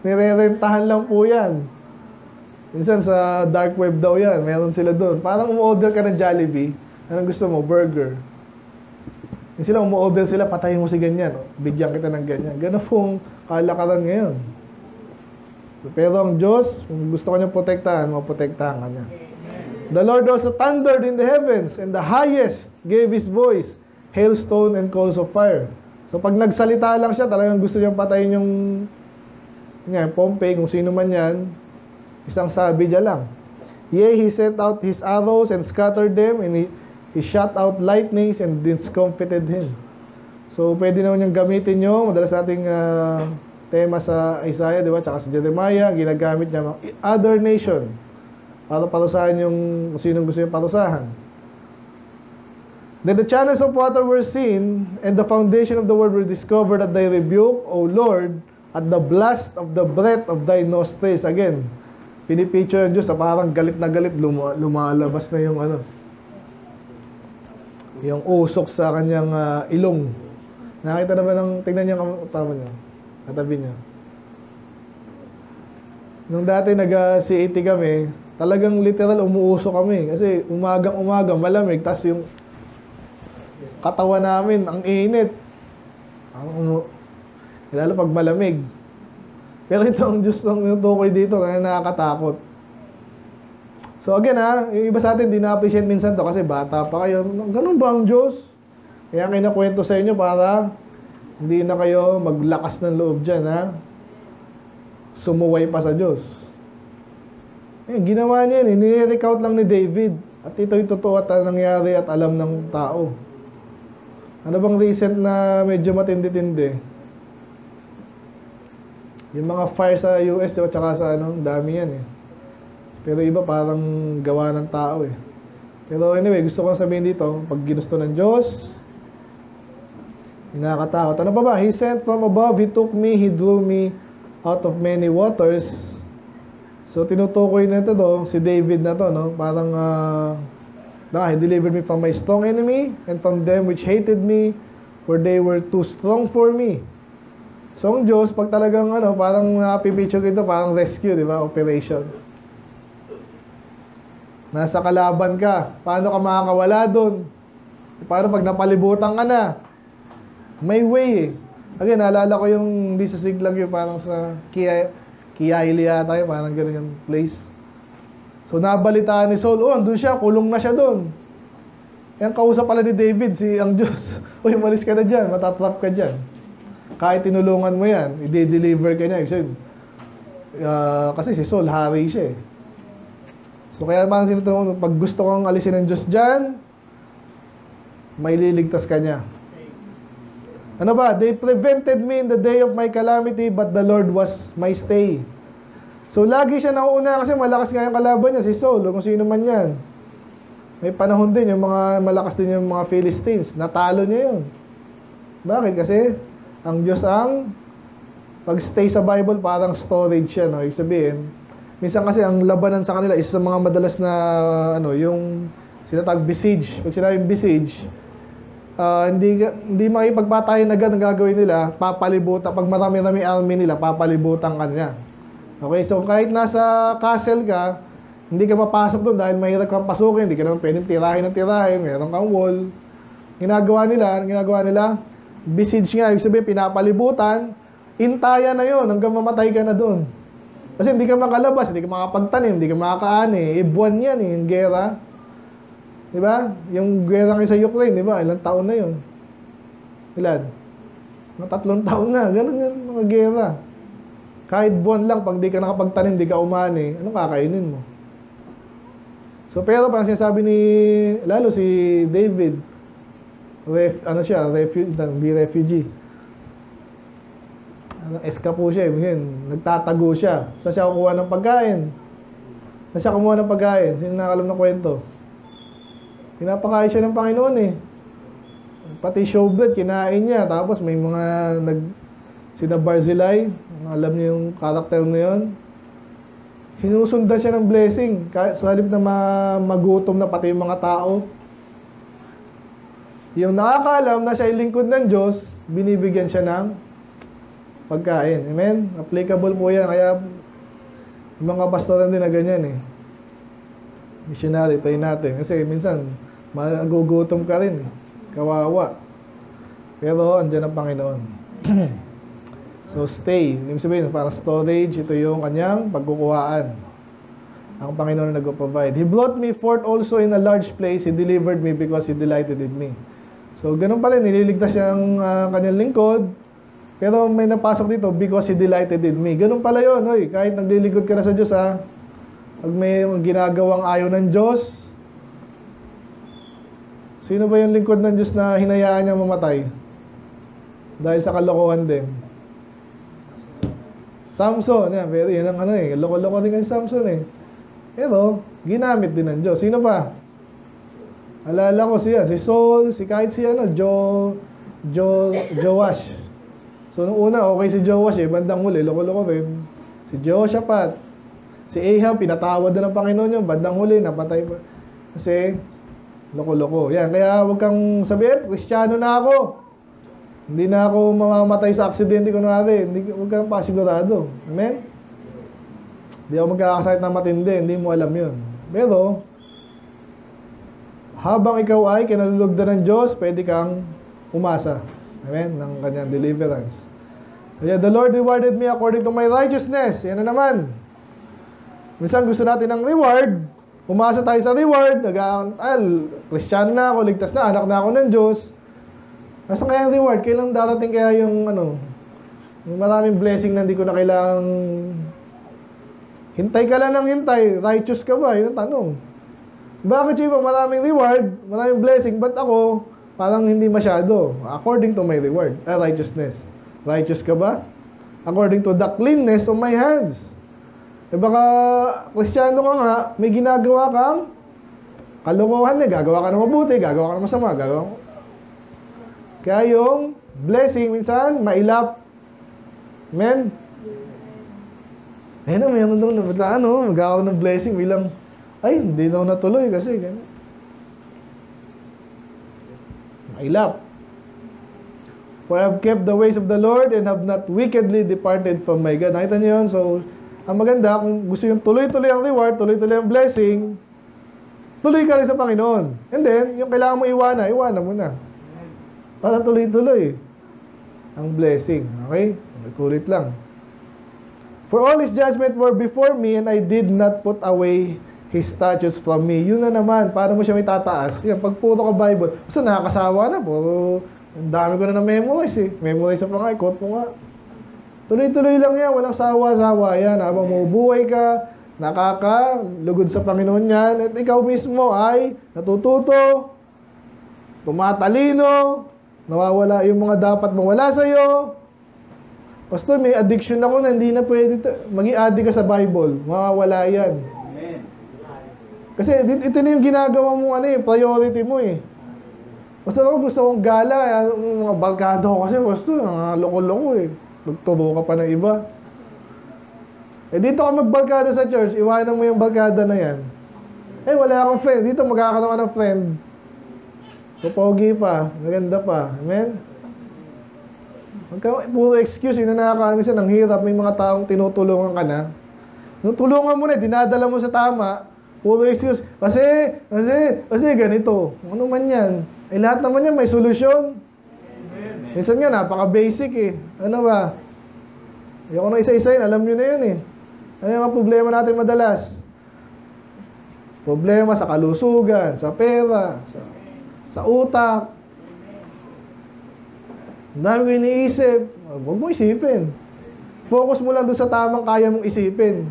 Nire-rentahan lang po yan. Minsan sa dark web daw yan. Meron sila doon. Parang umu-order ka ng Jollibee. Anong gusto mo? Burger. Yung sila umu-order sila, patayin mo si ganyan. Bigyan kita ng ganyan. Ganun pong kalakaran ngayon. So, pero ang Diyos, kung gusto ka niya protektahan, maprotektahan ka niya. The Lord also thundered in the heavens, and the highest gave His voice, hailstone and coals of fire. So pag nagsalita lang siya, talagang gusto niyang patayin yung Pompeii, kung sino man yan, isang sabi niya lang. Yea, He sent out His arrows and scattered them, and He shot out lightnings and discomfited him. So pwede naman niyang gamitin nyo. Madalas nating tema sa Isaiah, di ba? Tsaka sa Jeremiah, ginagamit niya other nation para parusahan yung sinong gusto yung parusahan. Then the channels of water were seen, and the foundation of the world were discovered at thy rebuke, O Lord, at the blast of the breath of thy nostrils. Again, pinipicture yung Diyos na parang galit na galit, lumalabas na yung yung usok sa kanyang ilong. Nakita na ba tingnan niya katabi niya. Nung dati nag-CAT kami, talagang literal umuusok kami. Kasi umagang-umaga, malamig, tas yung katawan namin, ang init. Lalo pag malamig. Pero ito ang Diyos ng tukoy dito, kaya nakakatakot. So again yung iba sa atin, di na-appreciate minsan to kasi bata pa kayo. Ganun ba ang Diyos? Kaya kinakwento sa inyo para hindi na kayo maglakas ng loob dyan, sumuway pa sa Diyos. Ginawa niya yan, ni-recount lang ni David. At ito'y totoo at nangyari at alam ng tao. Ano bang recent na medyo matindi-tindi? Yung mga fire sa US at saka sa ano, dami yan eh. Pero iba parang gawa ng tao eh. Pero anyway, gusto kong sabihin dito, pag ginusto ng Diyos, nakakatakot. Ano pa ba? He sent from above, He took me, He drew me out of many waters. So, tinutukoy na ito si David na to, no? Parang, He delivered me from my strong enemy and from them which hated me, for they were too strong for me. So, ang Diyos, pag talagang, parang napipicture ito, parang rescue, di ba? Operation. Nasa kalaban ka. Paano ka makakawala doon? Paano pag napalibutan ka na? May way eh. Again, naalala ko yung di sa Siglag yung parang sa Kiyaili yata yun, parang gano'n yung place. So, nabalitaan ni Saul, andun siya, kulong na siya doon. Ang kausap pala ni David, ang Diyos. Uy, umalis ka na dyan, matatrap ka dyan. Kahit tinulungan mo yan, i-deliver ka niya. Kasi si Saul, hari siya eh. So, kaya parang sinutulungan, pag gusto kong alisin ng Diyos dyan, may liligtas ka niya. Ano ba? They prevented me in the day of my calamity, but the Lord was my stay. So, lagi siya nauuna kasi malakas nga yung kalaban niya, si Saul, o kung sino man yan. May panahon din, yung mga malakas din yung mga Philistines. Natalo niya yun. Bakit? Kasi, ang Diyos ang pag-stay sa Bible, parang storage siya, no? Ibig sabihin, minsan kasi ang labanan sa kanila is sa mga madalas na, yung sinatag besiege. Pag sinabing besiege, hindi makipagpatayin agad ang gagawin nila, papalibutan. Pag marami-rami army nila, papalibutan ka niya. Okay, so kahit nasa castle ka, hindi ka mapasok doon dahil mahirap kang pasukin, hindi ka naman pwedeng tirahin, meron kang wall. Ginagawa nila, besiege nga, ibig sabihin, pinapalibutan, intaya na yon hanggang mamatay ka na doon. Kasi hindi ka makalabas, hindi ka makapagtanim, hindi ka makakaani, buwan yan yung gera. Diba? Yung gera ngayon sa Ukraine, diba? Ilang taon na yun? Ilan? Mga 3 taon na. Ganun yung mga gera. Kahit buwan lang, pag di ka nakapagtanim, di ka umani, anong kakainin mo? So, pero parang sinasabi lalo si David, refugee. Eskapo siya, nagtatago siya. Saan siya kukuha ng pagkain? Saan siya kumuha ng pagkain? Sino nakalam ng kwento? Pinapakain siya ng Panginoon eh. Pati showbread, kinain niya. Tapos may mga sina Barzillai, alam niyo yung karakter na yun. Hinusundan siya ng blessing. So halip na magutom na pati yung mga tao. Yung nakakaalam na siya ay lingkod ng Diyos, binibigyan siya ng pagkain. Amen? Applicable po yan. Kaya yung mga pastoran din na ganyan eh. Missionary, pray natin. Kasi minsan, magugutom ka rin eh. Kawawa. Pero, andyan ang Panginoon. So, stay. Ibig sabihin, parang storage, ito yung kanyang pagkukuhaan. Ang Panginoon na nag-provide. He brought me forth also in a large place. He delivered me because He delighted in me. So, ganun pa rin. Nililigtas siyang kanyang lingkod. Pero may napasok dito, because He delighted in me. Ganun pala yun. Hoy, kahit naglilingkod ka na sa Diyos, pag may ginagawang ayaw ng Diyos, sino ba yung lingkod ng Diyos na hinayaan niya mamatay? Dahil sa kalokohan din. Samson, yan ang loko-loko din kay Samson eh. Pero, ginamit din ng Diyos. Sino pa? Alala ko si Saul, kahit si Joash. So, nung una, okay si Joash eh, bandang huli, loko-loko rin. Si Jehoshaphat, si Ahab, pinatawad na ng Panginoon yun, bandang huli, napatay pa. Kasi, loko-loko. Yan, kaya huwag kang sabihin, Kristiyano na ako. Hindi na ako mamamatay sa aksidente kunwari. Huwag kang pasigurado. Amen? Hindi ako magkakasakit na matindi, hindi mo alam yun. Pero, habang ikaw ay kinalulugdan ng Diyos, pwede kang umasa. Amen? Ng kanyang deliverance. Kaya, the Lord rewarded me according to my righteousness. Yan na naman. Minsan gusto natin ng reward, umasa tayo sa reward, Kristiyano na ako, ligtas na, anak na ako ng Diyos. Nasaan kaya ang reward? Kailang darating kaya yung yung maraming blessing na hindi ko na kailangang hintay ka lang ng hintay, righteous ka ba? Yun ang tanong. Bakit yung maraming reward, maraming blessing, ba't ako parang hindi masyado. According to my reward, righteousness. Righteous ka ba? According to the cleanness of my hands. Eh baka, Kristiyano ka nga, may ginagawa kang kalokohan eh. Gagawa ka ng mabuti, gagawa ka ng masama, gagawa ka. Kaya yung blessing, minsan, mailap. Amen? Ayun na, mayroon doon, magkakaroon ng blessing, bilang, ay, hindi daw natuloy kasi, gano'n. Mailap. For I have kept the ways of the Lord and have not wickedly departed from my God. Nakita niyo yun? So, ang maganda, kung gusto yung tuloy-tuloy ang reward, tuloy-tuloy ang blessing, tuloy ka rin sa Panginoon. And then, yung kailangan mo iwanan mo na. Para tuloy-tuloy ang blessing. Okay? Ulit lang. For all His judgment were before me, and I did not put away His statutes from me. Yun na naman, paano mo siya may tataas? Yan, pag puro ka Bible, basta nakakasawa na, puro, ang dami ko na na-memorize eh. Memorize pa nga, quote mo nga. Tuloy-tuloy lang yan, walang sawa-sawa yan. Habang mabubuhay ka, nakakalugod sa Panginoon yan, at ikaw mismo ay natututo, tumatalino, nawawala yung mga dapat mawala sa'yo. Pastor, may addiction ako na hindi na pwede maging addict ka sa Bible. Mawawala yan. Amen. Kasi ito na yung ginagawa mo, priority mo eh. Pastor, ako gusto kong gala, mga barkada ko kasi, pastor, mga loko-loko eh. Magturo ka pa ng iba. Eh dito ka magbarkada sa church, iwanan mo yung barkada na yan. Eh wala akong friend, dito magkakaroon ka ng friend. Pogi pa, maganda pa. Amen? Puro excuse, yun na nakakaano minsan, ang hirap, may mga taong tinutulungan ka na. Tulungan mo na, dinadala mo sa tama, puro excuse, kasi ganito. Ano man yan? Eh lahat naman yan may solusyon. Minsan nga, napaka-basic eh. Ano ba? Ayoko na isa-isayin, alam nyo na yun eh. Ano yung mga problema natin madalas? Problema sa kalusugan, sa pera, sa utak. Ang dami ko iniisip. Huwag mo isipin. Focus mo lang doon sa tamang kaya mong isipin.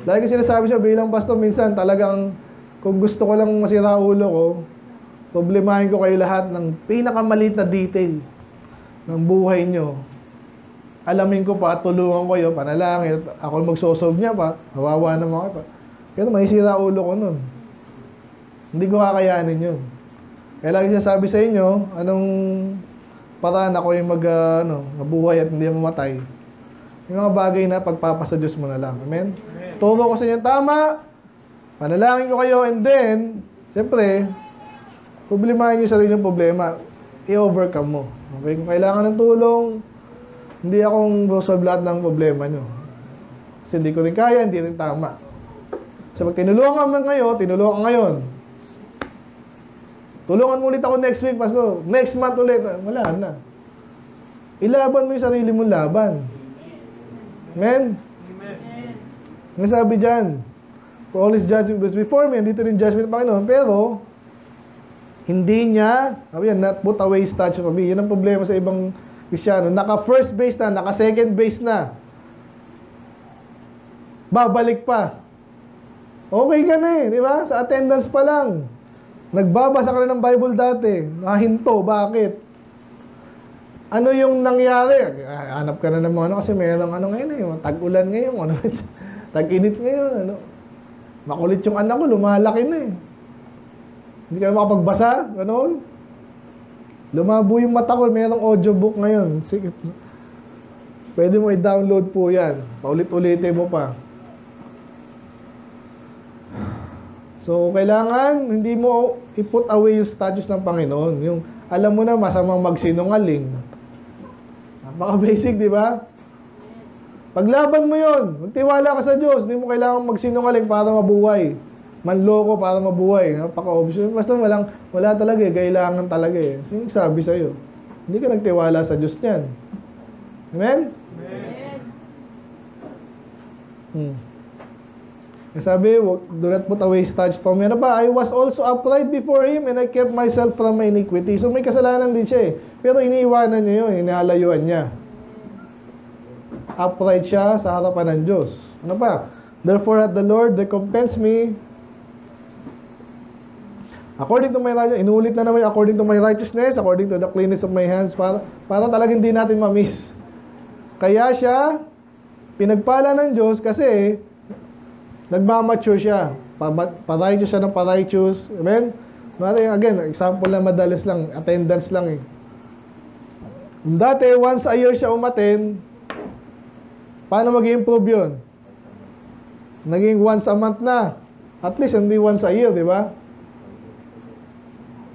Lagi sinasabi siya bilang pastor, minsan talagang kung gusto ko lang masira ulo ko, problemahin ko kayo lahat ng pinakamaliit na detail ng buhay nyo. Alamin ko pa, tulungan ko kayo, panalangin, ako magsosolve niya pa, hawawa naman kayo pa. Pero may sira ulo ko nun. Hindi ko kakayanin yun. Kaya lagi sinasabi sa inyo, anong paraan ako yung mabuhay at hindi mamatay. Yung mga bagay na pagpapasa Diyos mo na lang. Amen? Turo ko sa inyo tama, panalangin ko kayo, and then, siyempre, problemahin nyo sarili yung problema, i-overcome mo. Okay? Kung kailangan ng tulong, hindi akong solve lahat ng problema nyo. Kasi hindi ko rin kaya, hindi rin tama. So pag tinulungan mo ngayon. Tulungan mo ulit ako next week, pastor. Next month ulit. Wala na. Ilaban mo yung sarili mong laban. Amen? Nga sabi dyan, for all His judgment was before me, andito rin judgment ng Panginoon, pero hindi niya, sabi yan, not put away His statutes from me. Yan ang problema sa ibang Kristiyano. Naka first base na, naka second base na. Babalik pa. Okay ka na eh, di ba? Sa attendance pa lang. Nagbabasa ka na ng Bible dati. Nakahinto, bakit? Ano yung nangyari? Hanap ka na ng mga kasi mayroong ngayon eh. Tag-ulan ngayon, tag-init ngayon. Makulit yung anak ko, lumalaki na eh. Hindi ka na makapagbasa, gano'n. Lumabo yung mata ko, mayroong audiobook ngayon. Sige. Pwede mo i-download po yan. Paulit-ulitin mo pa. So, kailangan hindi mo i-put away yung statutes ng Panginoon. Yung, alam mo na, masamang magsinungaling. Napaka-basic, di ba? Paglaban mo yon, magtiwala ka sa Diyos. Hindi mo kailangan magsinungaling para mabuhay. Manloko para mabuhay. Napaka-obvious. Basta wala talaga eh. Kailangan talaga eh. Sino sabi sa'yo? Hindi ka nagtiwala sa Diyos niyan. Amen? Amen. Sabi, do not put away statutes from me. Ano ba? I was also upright before Him and I kept myself from my iniquity. So may kasalanan din siya eh. Pero iniiwanan niya yun, inalayuan niya. Upright siya sa harapan ng Diyos. Ano pa? Therefore, at the Lord recompense me According to my righteousness, inulit na naman yung according to my righteousness, according to the cleanness of my hands, para talagang hindi natin ma-miss. Kaya siya, pinagpala ng Diyos kasi nagmamature siya. Pa-righteous siya ng pa-righteous. Amen? Again, example na madalas lang, attendance lang eh. Dati, once a year siya umattend, paano mag-improve yun? Naging once a month na. At least, hindi once a year, di ba?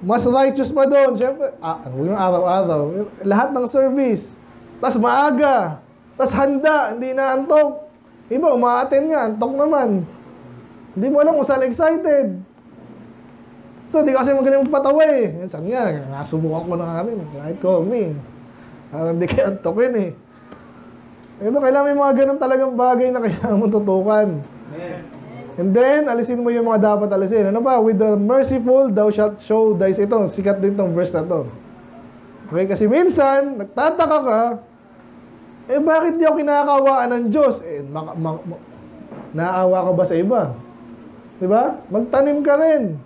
Mas righteous pa doon. Siyempre, yung araw-araw. Lahat ng service. Tas maaga. Tas handa. Hindi na antok. Iba, umaattend nga. Antok naman. Hindi mo alam kung saan excited. So, di kasi magaling magpatawa eh. Saan nga, nasubukan ko na nga rin. Kahit call me. Hindi kayo antokin eh. Ito, kailangan may mga ganun talagang bagay na kailangan mo tutukan. And then, alisin mo yung mga dapat alisin. Ano ba? With the merciful, thou shalt show thy... Ito, sikat din tong verse na to. Okay, kasi minsan, nagtataka ka, bakit di ako kinakawaan ng Diyos? Naaawa ka ba sa iba? Diba? Magtanim ka rin.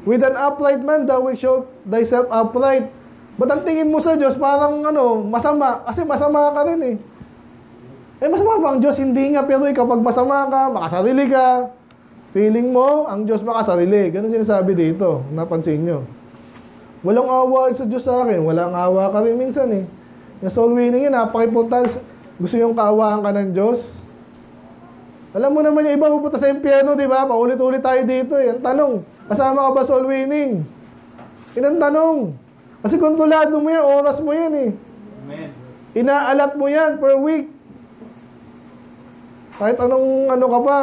With an upright man, thou will show thyself upright. Ba't ang tingin mo sa Diyos parang masama? Kasi masama ka rin eh. Masama ba ang Diyos? Hindi nga, pero kapag masama ka, makasarili ka, feeling mo, ang Diyos makasarili. Ganun sinasabi dito. Napansin nyo. Walang awa sa Diyos sa akin. Walang awa ka rin minsan eh. Yung soul winning yun, napaka-importante. Gusto yung kaawaan ka ng Diyos? Alam mo naman yung iba pupunta sa impyerno, di ba? Paulit-ulit tayo dito eh. Ang tanong, kasama ka ba soul winning? Yun ang tanong. Kasi kontrolado mo yan, oras mo yan eh. Amen. Inaalat mo yan per week. Kahit anong ka pa.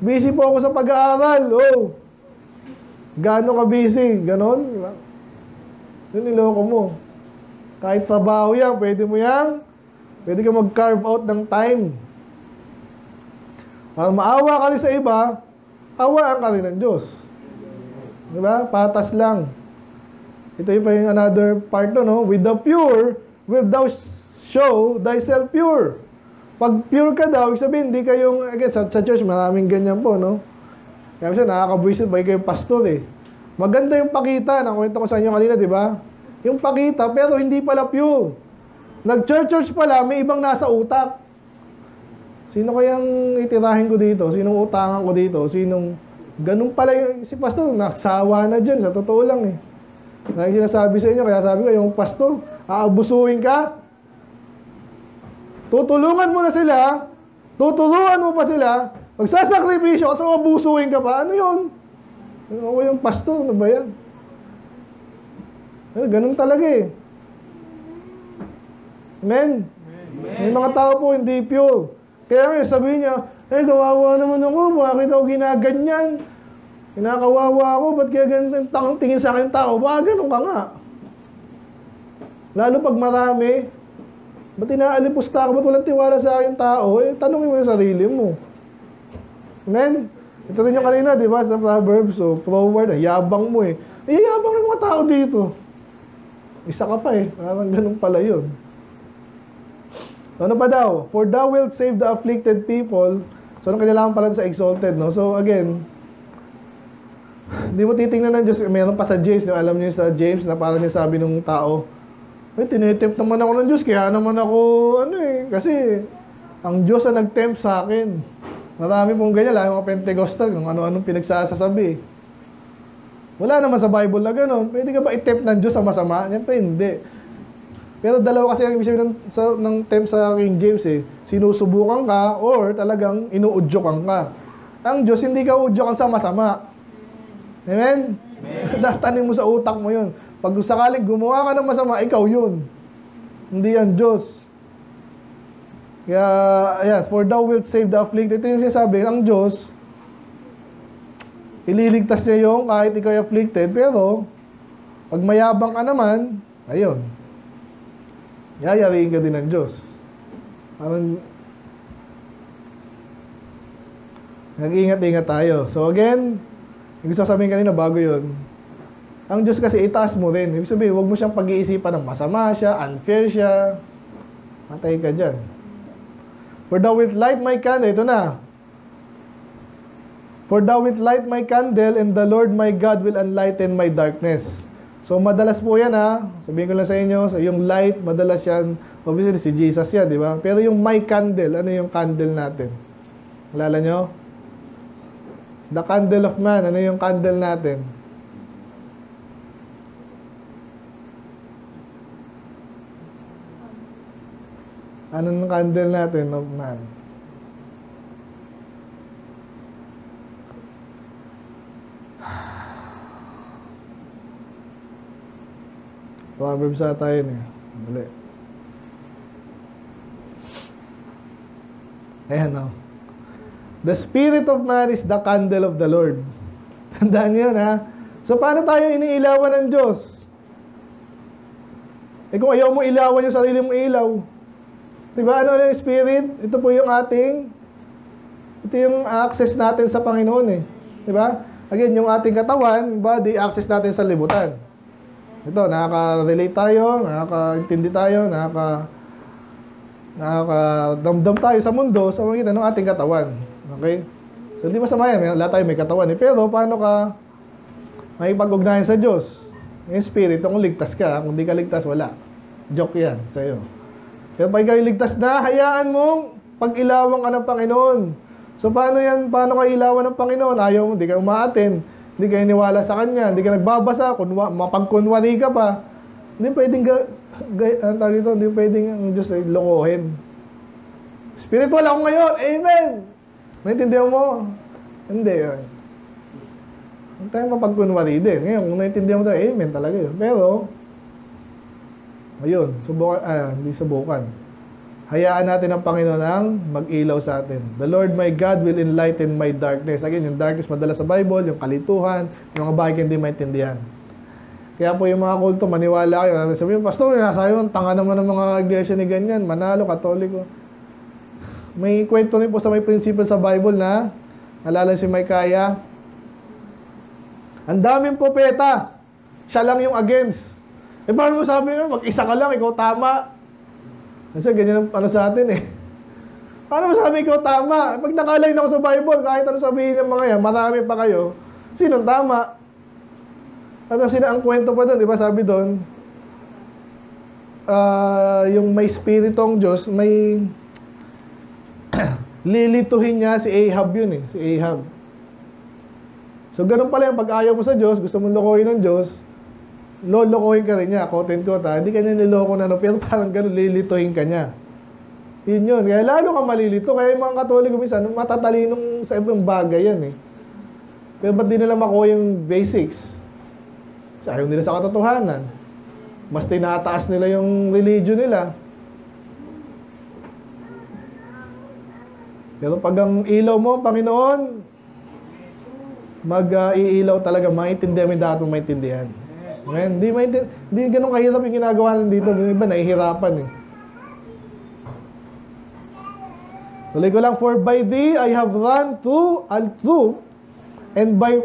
Busy po ako sa pag-aaral. Oh. Gaano ka busy? Ganon? Yun niloko mo. Kahit trabaho yan, pwede mo yan. Pwede ka mag-carve out ng time. Para maawa ka rin sa iba, awaan ka rin ng Diyos. Diba? Patas lang. Ito yung another part no? With the pure, will thou show thyself pure. Pag pure ka daw, ibig sabihin, hindi kayong, again, sa church, maraming ganyan po, no? Kaya siya, nakakabwisit ba kayo pastor eh. Maganda yung pakita, nakwento ko sa inyo kanina, di ba? Yung pakita, pero hindi pala pure. Nag-church pala, may ibang nasa utak. Sino kayang itirahin ko dito? Sinong utangan ko dito? Ganun pala yung, si pastor, naksawa na dyan, sa totoo lang eh. Dahil sinasabi sa inyo, kaya sabi ko, yung pastor, aabusuhin ka. Tutulungan mo na sila, tutulungan mo pa sila, magsasakripisyo, kasi abusuhin ka pa, ano yun? Ako yung pastor, ano ba yan? Ganun talaga eh. Amen? May mga tao po hindi pure. Kaya ngayon sabihin niya, kawawa naman ako, bakit ako ginaganyan? Kinakawawa ako, ba't kaya ganun tingin sa akin tao? Baka ganun ka nga. Lalo pag marami, ba't inaalipusta ka? Ba't walang tiwala sa akin tao? Tanungin mo yung sarili mo. Amen? Ito rin yung kanina, di ba? Sa Proverbs, so, forward, yabang mo eh. Yabang ng mga tao dito. Isa ka pa eh. Parang ganun pala yun. Ano pa daw? For thou wilt save the afflicted people. So, ano kailangan pala sa exalted, no? So, again, hindi mo titingnan ng Diyos. Meron pa sa James, alam niyo sa James na parang sinasabi ng tao, tinitempt naman ako ng Diyos, kaya naman ako, kasi, ang Diyos ang nag-tempt sa akin. Marami pong ganyan, lalo mga Pentecostal, kung ano-anong pinagsasasabi. Wala naman sa Bible na gano'n. Pwede ka ba i-tempt ng Diyos sa masama? Siyempre, hindi. Pero dalawa kasi ang ibig sabihin ng tempt sa King James eh. Sinusubukan ka or talagang inuudyokan ka. Ang Diyos, hindi ka udyokan sa masama. Amen? Datanin mo sa utak mo yun. Pag sakaling gumawa ka ng masama, ikaw yun. Hindi yan Diyos. Kaya, ayan, for thou wilt save the afflicted. Ito yung sinasabi, ang Diyos, ililigtas niya yung kahit ikaw ay afflicted, pero, pag mayabang ka naman, ayun, yayariin ka din ng Diyos. Parang, nag-iingat-ingat tayo. So again, yung gusto sabihin kanina, bago yun, ang Diyos kasi itaas mo rin. Ibig sabihin, huwag mo siyang pag-iisipan ng masama siya, unfair siya. Matay ka dyan. For thou wilt light my candle. Ito na. For thou wilt light my candle, and the Lord my God will enlighten my darkness. So, madalas po yan ha. Sabihin ko lang sa inyo, so yung light, madalas yan. Obviously, si Jesus yan, di ba? Pero yung my candle, ano yung candle natin? Alala nyo? The candle of man, ano yung candle natin? Ano yung candle natin of man? Proverbs ata yun eh. Dali. Ayan o. The spirit of man is the candle of the Lord. Tandaan nyo yun ha. So paano tayo iniilawan ng Diyos? Eh kung ayaw mo ilawan yung sarili mong ilaw. Diba? Ano yung spirit? Ito po yung ito yung access natin sa Panginoon eh. Diba? Again, yung ating katawan, body, access natin sa libutan. Ito, nakaka-relate tayo, nakaka-intindi tayo, nakaka-damdam tayo sa mundo sa mga ng ating katawan. Okay? So, hindi masama yan. Lahat tayo may katawan eh. Pero, paano ka makipag-ugnayan sa Diyos? Yung spirit, kung ligtas ka. Kung di ka ligtas, wala. Joke yan sa'yo. Pero pag ikaw ligtas na, hayaan mong pag-ilawan ka ng Panginoon. So, paano yan? Paano ka ilawan ng Panginoon? Ayaw mo, di ka umaaten. Hindi ka iniwala sa Kanya, hindi ka nagbabasa, mapagkunwari ka pa. Hindi pwedeng hindi pwedeng ang Diyos ay lokohin. Spiritual ako ngayon, amen! Naintindihan mo? Hindi yan. Hindi tayo mapagkunwari din. Ngayon, kung naintindihan mo tayo, amen talaga yun. Pero, ayun, hindi subukan. Hayaan natin ang Panginoon ang mag-ilaw sa atin. The Lord my God will enlighten my darkness. Again, yung darkness madalas sa Bible, yung kalituhan, yung mga bagay hindi maintindihan. Kaya po yung mga kulto, maniwala kayo. Sabi mo, Pastor, nasa yun, tanga naman ng mga iglesia ni ganyan, Manalo, Katoliko. May kwento rin po sa may prinsipyo sa Bible na, alala si Micaiah, ang daming propeta, siya lang yung against. Eh, paano mo sabi mo, mag-isa ka lang, ikaw tama. Kasi ganyan ang sa atin eh. Paano mo sabi ikaw tama? Pag nakaline ako sa Bible, kahit ano sabihin ng mga yan, marami pa kayo. Sinong tama? At ang kwento pa doon, di ba sabi doon, yung may spiritong Diyos, may lilituhin niya si Ahab yun eh. Si Ahab. So ganun pala yung pag ayaw mo sa Diyos, gusto mong lokohin ng Diyos, lolokohin ka rin niya, quote and quote ha. Hindi ka niya niloko na, pero parang gano'n, lilituhin ka niya. Yun yun. Kaya lalo kang malilito. Kaya yung mga Katoliko minsan, matatalinong sa ibang bagay yan eh. Pero ba't di nila makuha yung basics? Kasi ayaw nila sa katotohanan. Mas tinataas nila yung religion nila. Pero pag ang ilaw mo, Panginoon, mag-iilaw talaga, maintindihan mo yung dapat mong maintindihan. Amen. Di ganun kahirap yung ginagawa natin dito. Yung iba, nahihirapan eh. Tuloy ko lang, for by thee I have run through and through, and by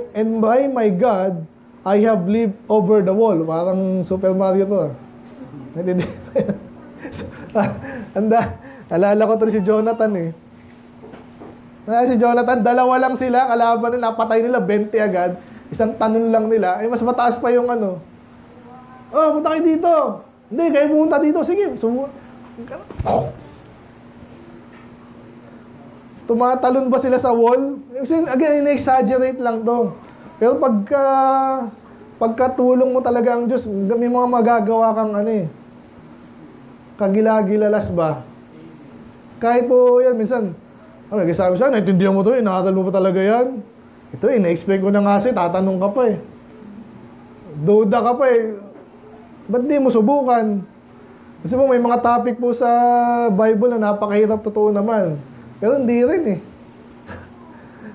my God I have leaped over the wall. Parang Super Mario to ah. Alala ko to si Jonathan eh. Si Jonathan, dalawa lang sila, kalaban nila, napatay nila 20 agad. Isang tanong lang nila, ay mas mataas pa yung ano. Oh, punta kayo dito. Hindi, kayo pumunta dito. Sige, tumatalon ba sila sa wall? Again, in-exaggerate lang to. Pero pagkatulong mo talaga ang Diyos, may mga magagawa kang ano eh. Kagila-gilalas ba? Kahit po yan, minsan, sabi siya, naintindihan mo to, inaaral mo pa talaga yan. Ito eh, na-explain ko na nga tatanong ka pa eh. Duda ka pa eh. Ba't di mo subukan? Kasi po may mga topic po sa Bible na napakahirap, totoo naman. Pero hindi rin eh.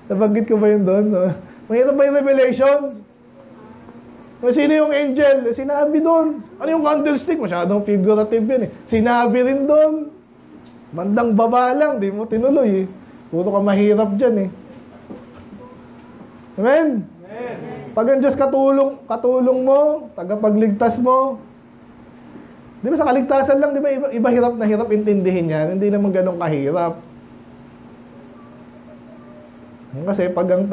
Nabanggit ko ba yun doon? Mahirap ba yung Revelation? Sino yung angel? Sinabi doon. Ano yung candlestick? Masyadong figurative yun eh. Sinabi rin doon. Bandang baba lang, di mo tinuloy eh. Puro ka mahirap dyan eh. Amen? Amen. Pag ang Diyos katulong mo, tagapagligtas mo, di ba sa kaligtasan lang, di ba iba hirap na hirap intindihin yan? Hindi naman ganun kahirap. Kasi pag ang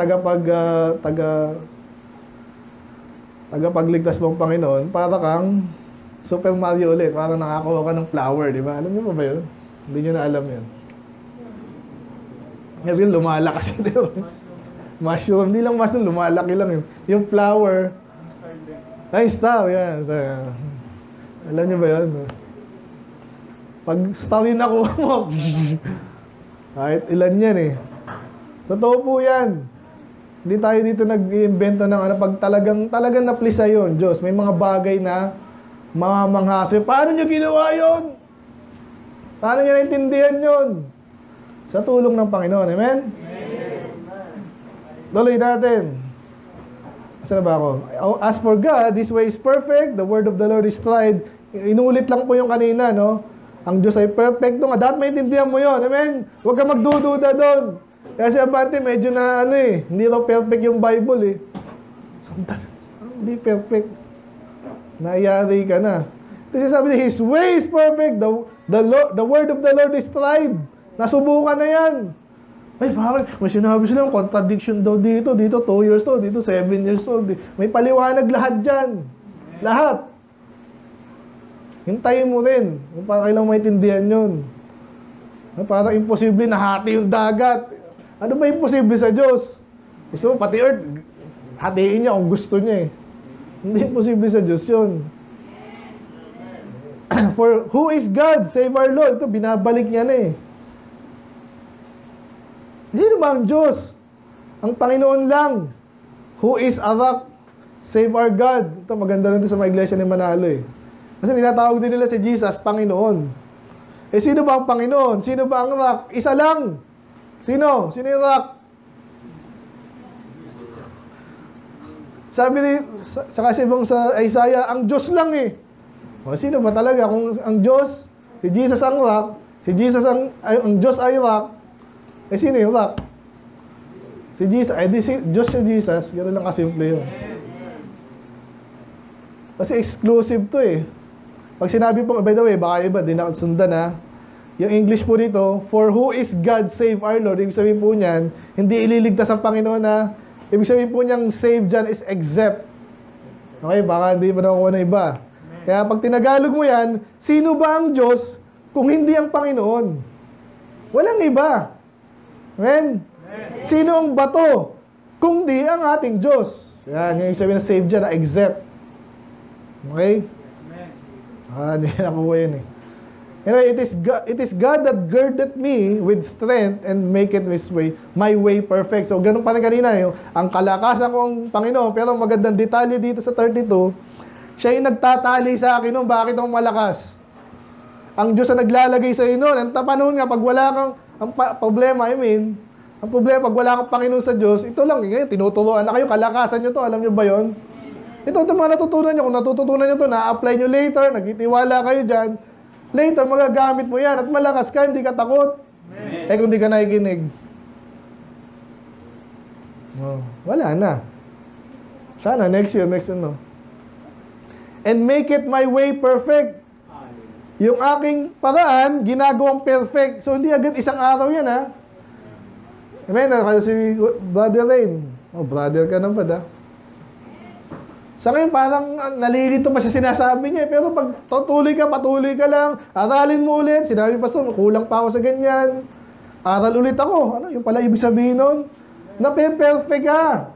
tagapagligtas mong Panginoon, para kang Super Mario ulit, para nakakuha ka ng flower, di ba? Alam niyo pa ba yun? Hindi niyo na alam yun. Ngayon, lumalakas yun, di ba? Mushroom, hindi lang mushroom, lumalaki lang yun. Yung flower, ay, star, yan. Star. Alam niyo ba yun? Pag starin ako mo, kahit ilan yan eh. Totoo po yan. Hindi tayo dito nag-iimbento ng ano, pag talagang na-please sa'yo, Diyos, may mga bagay na mamamanghaso. Paano nyo ginawa yun? Paano nyo naintindihan yun? Sa tulong ng Panginoon. Amen? Tuloy natin. Asa na ba ako? As for God, His way is perfect. The word of the Lord is tried. Inulit lang po yung kanina, no? Ang Diyos ay perfect. Dapat maintindihan mo yun. Amen? Huwag ka magdududa doon. Kasi Abante, medyo na ano eh. Hindi raw perfect yung Bible eh. Hindi perfect. Nayari ka na. Kasi sabi niya, His way is perfect. The word of the Lord is tried. Nasubukan na yan. Ay, bakit? May sinabi sila, contradiction daw dito. Dito 2 years old. Dito 7 years old. May paliwanag lahat dyan. Lahat. Hintayin mo rin. Para kailang maintindihan yun. Para imposible na hati yung dagat. Ano ba imposible sa Diyos? Gusto mo, pati earth, hatiin niya kung gusto niya eh. Hindi imposible sa Diyos yun. For who is God? Save our Lord. Ito, binabalik niya na eh. Sino ba ang Diyos? Ang Panginoon lang. Who is a rock? Save our God. Ito, maganda rin ito sa mga iglesia ni Manalo eh. Kasi tinatawag din nila si Jesus, Panginoon. Eh, sino ba ang Panginoon? Sino ba ang rock? Isa lang. Sino? Sino yung rock? Sabi ni, kasi sa Isaiah, ang Diyos lang eh. O, sino ba talaga? Kung ang Diyos, si Jesus ang rock, si Jesus ang Diyos ay rock, eh sino yung rock? Si Jesus, Diyos si Jesus, gano'n lang kasimple yun. Kasi exclusive to eh. Pag sinabi po, by the way, baka iba, di nakasundan ha. Yung English po dito, for who is God save our Lord, ibig sabihin po niyan, hindi ililigtas ang Panginoon na, ibig sabihin po niyang save dyan is except. Okay, baka hindi pa nakukuha na iba. Kaya pag tinagalog mo yan, sino ba ang Diyos kung hindi ang Panginoon? Walang iba. Amen? Sino ang bato kung di ang ating Diyos? Yan, yung ibig sabihin na save dyan na except. Okay? Hindi na nakuha yun eh. Anyway, it is God that girded me with strength and make it my way perfect. So, ganun pa rin kanina yun. Ang kalakasan ko ang Panginoon, pero magandang detalye dito sa 32, siya yung nagtatali sa akin nung bakit ako malakas. Ang Diyos na naglalagay sa iyo nun. Ang tapanahon nga, pag wala kang, ang problema, pag wala kang Panginoon sa Diyos, ito lang, ngayon, tinuturuan na kayo, kalakasan nyo to, alam nyo ba yon? Ito mga natutunan nyo, kung natututunan nyo to, na-apply nyo later, nagtitiwala kayo dyan, later, magagamit mo yan, at malakas ka, hindi ka takot. Amen. Eh, kung hindi ka nakikinig, wala na. Sana, next year, no? And make it my way perfect. Yung aking paraan, ginagawang perfect. So, hindi agad isang araw yan, ha? Amen? Kasi si Brother Rain, brother ka na ba, da? Sa ngayon, parang nalilito pa siya sinasabi niya. Pero pag patuloy ka lang, aralin mo ulit. Sinabi ni Pastor, kulang pa ako sa ganyan. Aral ulit ako. Ano, yung pala ibig sabihin nun? Nape-perfect ka.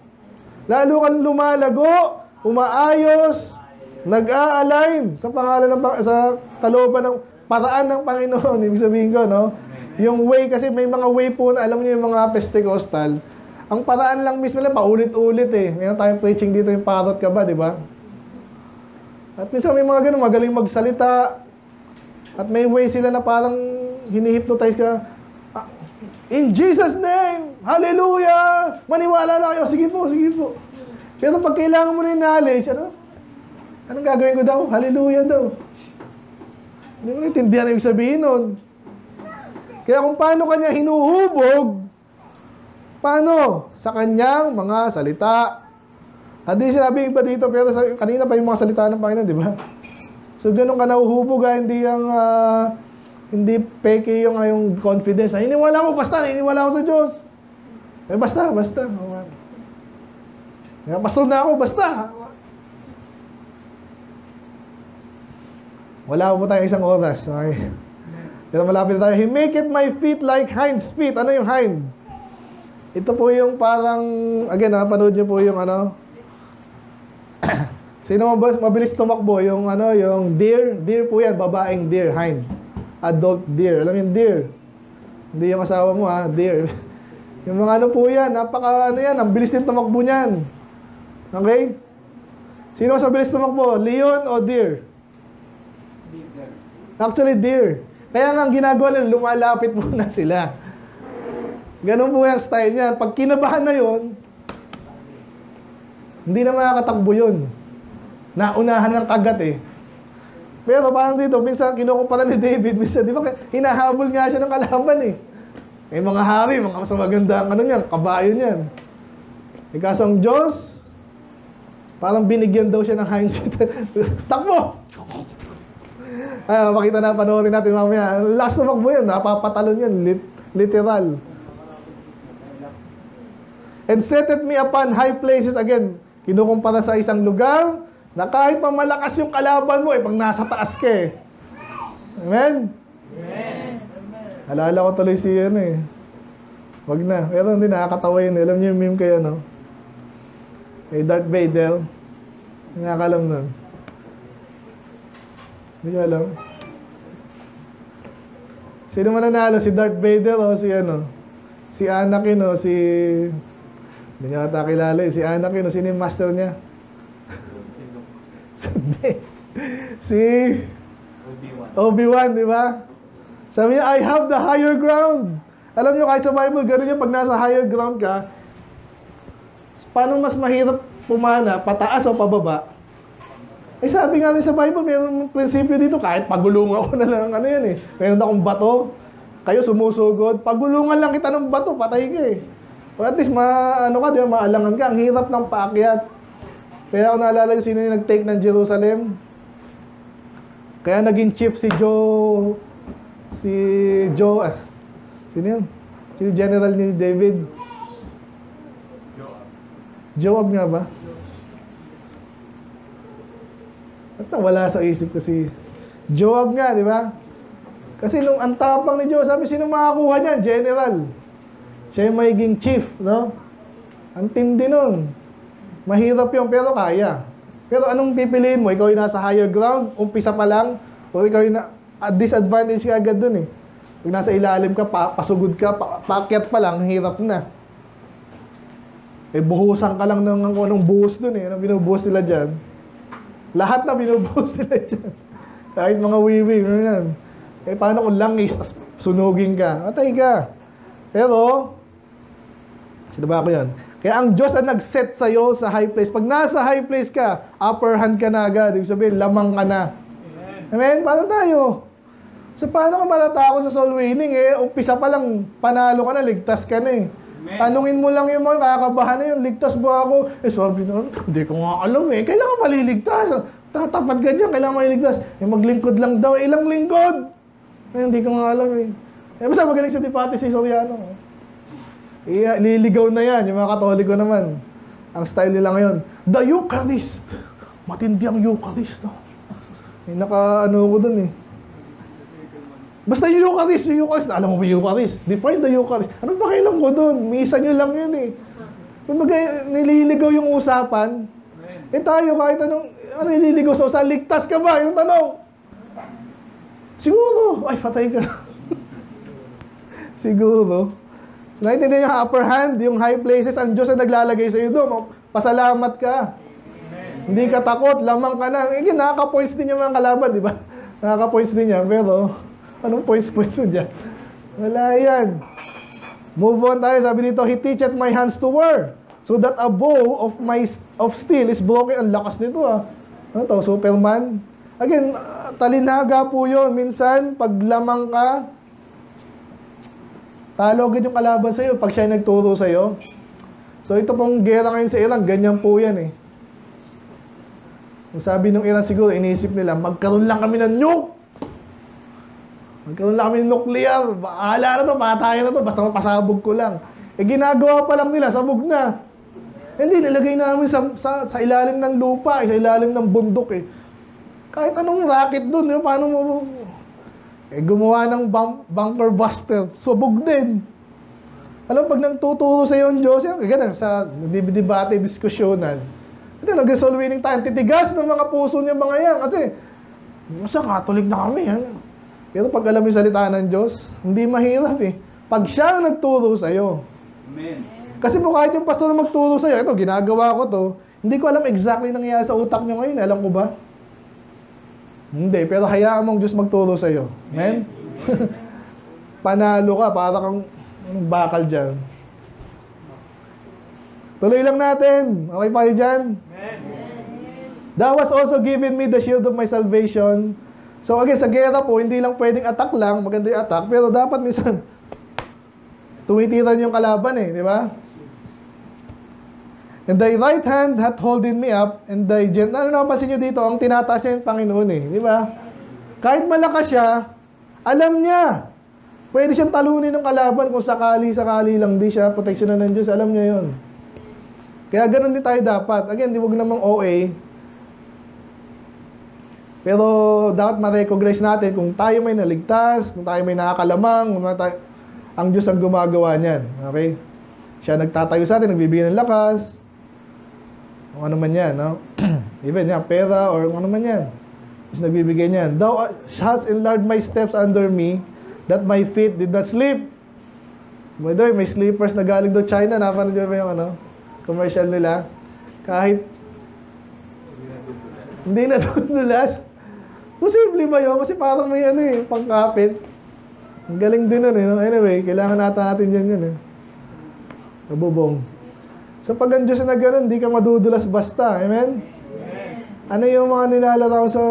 Lalo kang lumalago, umaayos, nag-a-align sa pangalan sa kalooban ng paraan ng Panginoon. Ibig sabihin ko, no? Yung way, kasi may mga way po na, alam niyo yung mga Pentecostal, ang paraan lang mismo lang, paulit-ulit eh. Ngayon tayong preaching dito yung parot ka ba, di ba? At minsan may mga ganun, magaling magsalita. At may way sila na parang hinihipnotize ka. In Jesus' name! Hallelujah! Maniwala na kayo. Sige po. Pero pag kailangan mo na yung knowledge, anong gagawin ko daw? Hallelujah daw. Hindi mo naintindihan ang ibig sabihin nun. Kaya kung paano kanya hinuhubog, paano? Sa kanyang mga salita. At di sinabi iba dito, pero kanina pa yung mga salita ng Panginoon, di ba? So, ganun ka nahuhubog, hindi peke yung confidence. Hiniwala ko, basta, hiniwala ko sa Diyos. Eh, basta. Pastor na ako, basta. Wala po tayo isang oras. Okay. Pero malapit na tayo. He make it my feet like hinds feet. Ano yung hind? Ito po yung parang, again, napanood nyo po yung ano. Sino mabilis tumakbo? Yung ano, yung deer. Deer po yan, babaeng deer, hind. Adult deer. Alam yung deer? Hindi yung asawa mo ha, deer. Yung mga ano po yan, napaka ano yan, ang bilis din tumakbo niyan. Okay? Sino mas mabilis tumakbo? Leon o deer? Actually, deer. Kaya nga ang ginagawa nila, lumalapit muna sila. Ganun po yung style niya. Pag kinabahan na yon, hindi na makakatakbo yun. Naunahan ng kagat eh. Pero parang dito, minsan kinukumpara ni David, minsan, di ba, hinahabol nga siya ng kalaban eh. Eh mga hari, mga mas maganda ang ano niyan, kabayo niyan. Eh kaso ang Diyos, parang binigyan daw siya ng hindsight. Takbo! Ay, makita na, panoorin natin mamaya. Last na makbo yun, napapatalon yan, literal. And setteth me upon high places, again, kinukumpara sa isang lugar, na kahit mamalakas yung kalaban mo, pag nasa taas ka eh. Amen? Amen. Alala ko tuloy si ano eh. Wag na. Pero hindi, nakakatawa yun. Alam niyo yung meme kayo, no? Kay Darth Vader. Nakakalam nun. Hindi ko alam. Sino man nanalo? Si Darth Vader o si ano? Si Anakin o si... Hindi niya ata kilala eh. Si Anakin o sino yung master niya? Si Obi-Wan, di ba? Sabi niya, I have the higher ground. Alam niyo, kahit sa Bible, gano'n yung pag nasa higher ground ka, paano mas mahirap pumana, pataas o pababa? Eh sabi nga rin sa Bible, mayroong prinsipyo dito, kahit pagulungan ko na lang ano yan eh. Mayroon akong bato, kayo sumusugod, pagulungan lang kita ng bato, patay ka eh. Or at least, maalangan ka, ang hirap ng paakyat. Kaya ako naalala yung sino yung nag-take ng Jerusalem. Kaya naging chief si Joe, sino yun? Sino general ni David? Joab nga ba? At wala sa isip ko si Joab nga, di ba? Kasi nung ang tapang ni Joab, sabi, sino makakuha niyan? General. Siya yung magiging chief, no? Ang tindi nun. Mahirap yun, pero kaya. Pero anong pipiliin mo? Ikaw yung nasa higher ground, umpisa pa lang, o ikaw yung disadvantage ka agad dun eh. Pag nasa ilalim ka, pasugod ka, paakyat pa lang, hirap na. Eh, buhusan ka lang ng anong buhos dun eh. Anong binubuhos nila dyan? Lahat na binubuhos nila dyan. Kahit mga wiwi, ganyan. Eh, paano kung langis, tas sunugin ka? Atay ka. Pero, sino ba ako yan? Kaya ang Diyos ang nag-set sa'yo sa high place. Pag nasa high place ka, upper hand ka na agad. Ibig sabihin, lamang ka na. Amen? Paano tayo? So, paano ka matatakot sa soul winning eh? Umpisa pa lang, panalo ka na, ligtas ka na eh. Amen. Tanungin mo lang yung mga kakabahan na yun, ligtas ba ako? Eh, sabi na, hindi ko nga alam eh. Kailangan maliligtas. Tatapat ka dyan, kailangan maliligtas. Eh, maglingkod lang daw. Ilang lingkod? Eh, hindi ko nga alam eh. Eh, basta magaling sa Dipati si Soriano. Liligaw na yan, yung mga Katoliko naman. Ang style nila ngayon, the Eucharist. Matindi ang Eucharist. No? Eh, naka-ano ko dun eh. Basta yung Eucharist. Alam mo ba yung Eucharist? Define the Eucharist. Anong pakialam ko dun? Misa nyo lang yun eh. Kumbaga, nililigaw yung usapan. Eh tayo, kahit ano nililigaw sa usapan, ligtas ka ba? Yung tanong. Siguro. Ay, patay ka. Siguro. Naintindihan yung upper hand, yung high places, ang Diyos ang naglalagay sa iyo doon. Pasalamat ka. Amen. Hindi ka takot, lamang ka na. Eh, nakaka-points din yung mga kalaban, di ba? Nakaka-points din yan, pero anong points mo dyan? Wala yan. Move on tayo, sabi dito, He teacheth my hands to war, so that a bow of steel is broken. Ang lakas nito ah. Ano to, Superman? Again, talinaga po yun. Minsan, pag lamang ka, talo agad yung kalaban sa'yo pag siya nagturo sa'yo. So ito pong gera ngayon sa Iran, ganyan po yan eh. Kung sabi ng Iran siguro, inisip nila, magkaroon lang kami ng nuke. Magkaroon lang kami ng nuclear. Bahala na to, patayan na to, basta mapasabog ko lang. Eh, ginagawa pa lang nila, sabog na. Hindi, nilagay namin sa ilalim ng lupa, sa ilalim ng bundok eh. Kahit anong racket dun, paano mo... Eh, gumawa ng bunker buster, sabog din. Alam, pag nagtuturo sa iyo ang Diyos, yan, ganun, sa debate, diskusyonan, ito, nag-resolve winning tayo, titigas ng mga puso niya mga yan, kasi, sa Catholic na kami, yan. Pero pag alam yung salita ng Diyos, hindi mahirap eh. Pag siya ang nagturo sa iyo. Amen. Kasi po kahit yung pastor na magturo sa iyo, ito, ginagawa ko to, hindi ko alam exactly nangyayari sa utak niyo ngayon, alam ko ba? Hindi, pero hayaan mong Diyos magturo sa iyo. Amen? Panalo ka, para kang bakal dyan. Tuloy lang natin. Okay pa rin dyan? Thou was also given me the shield of my salvation. So again, sa gera po, hindi lang pwedeng attack lang, maganda yung attack, pero dapat minsan, tuwitiran yung kalaban eh, di ba? And thy right hand hath holding me up, and thy ano napansin nyo dito, ang tinataas niya yung Panginoon eh, di ba? Kahit malakas siya, alam niya, pwede siyang talunin ng kalaban kung sakali lang di siya, proteksyonan ng Diyos, alam niya yun. Kaya ganun din tayo dapat. Again, di wag namang OA, pero dapat ma-recognize natin kung tayo may naligtas, kung tayo may nakakalamang, ang Diyos ang gumagawa niyan. Okay? Siya nagtatayo sa atin, nagbibigay ng lakas. Kung ano man yan, no? Even yan, pera or kung ano man yan. Diyos nagbibigay niyan. Thou hast enlarged my steps under me, that my feet did not slip. By the way, may slippers na galing do China. Napanood nyo ba yung commercial nila? Kahit hindi na dudulas. Posible ba yun? Kasi parang may pangkapit. Ang galing din nun eh. Anyway, kailangan natin yan yun eh. Nabubong. So pag ang Diyos na gano'n, hindi ka madudulas basta. Amen? Ano yung mga nilalaraw sa...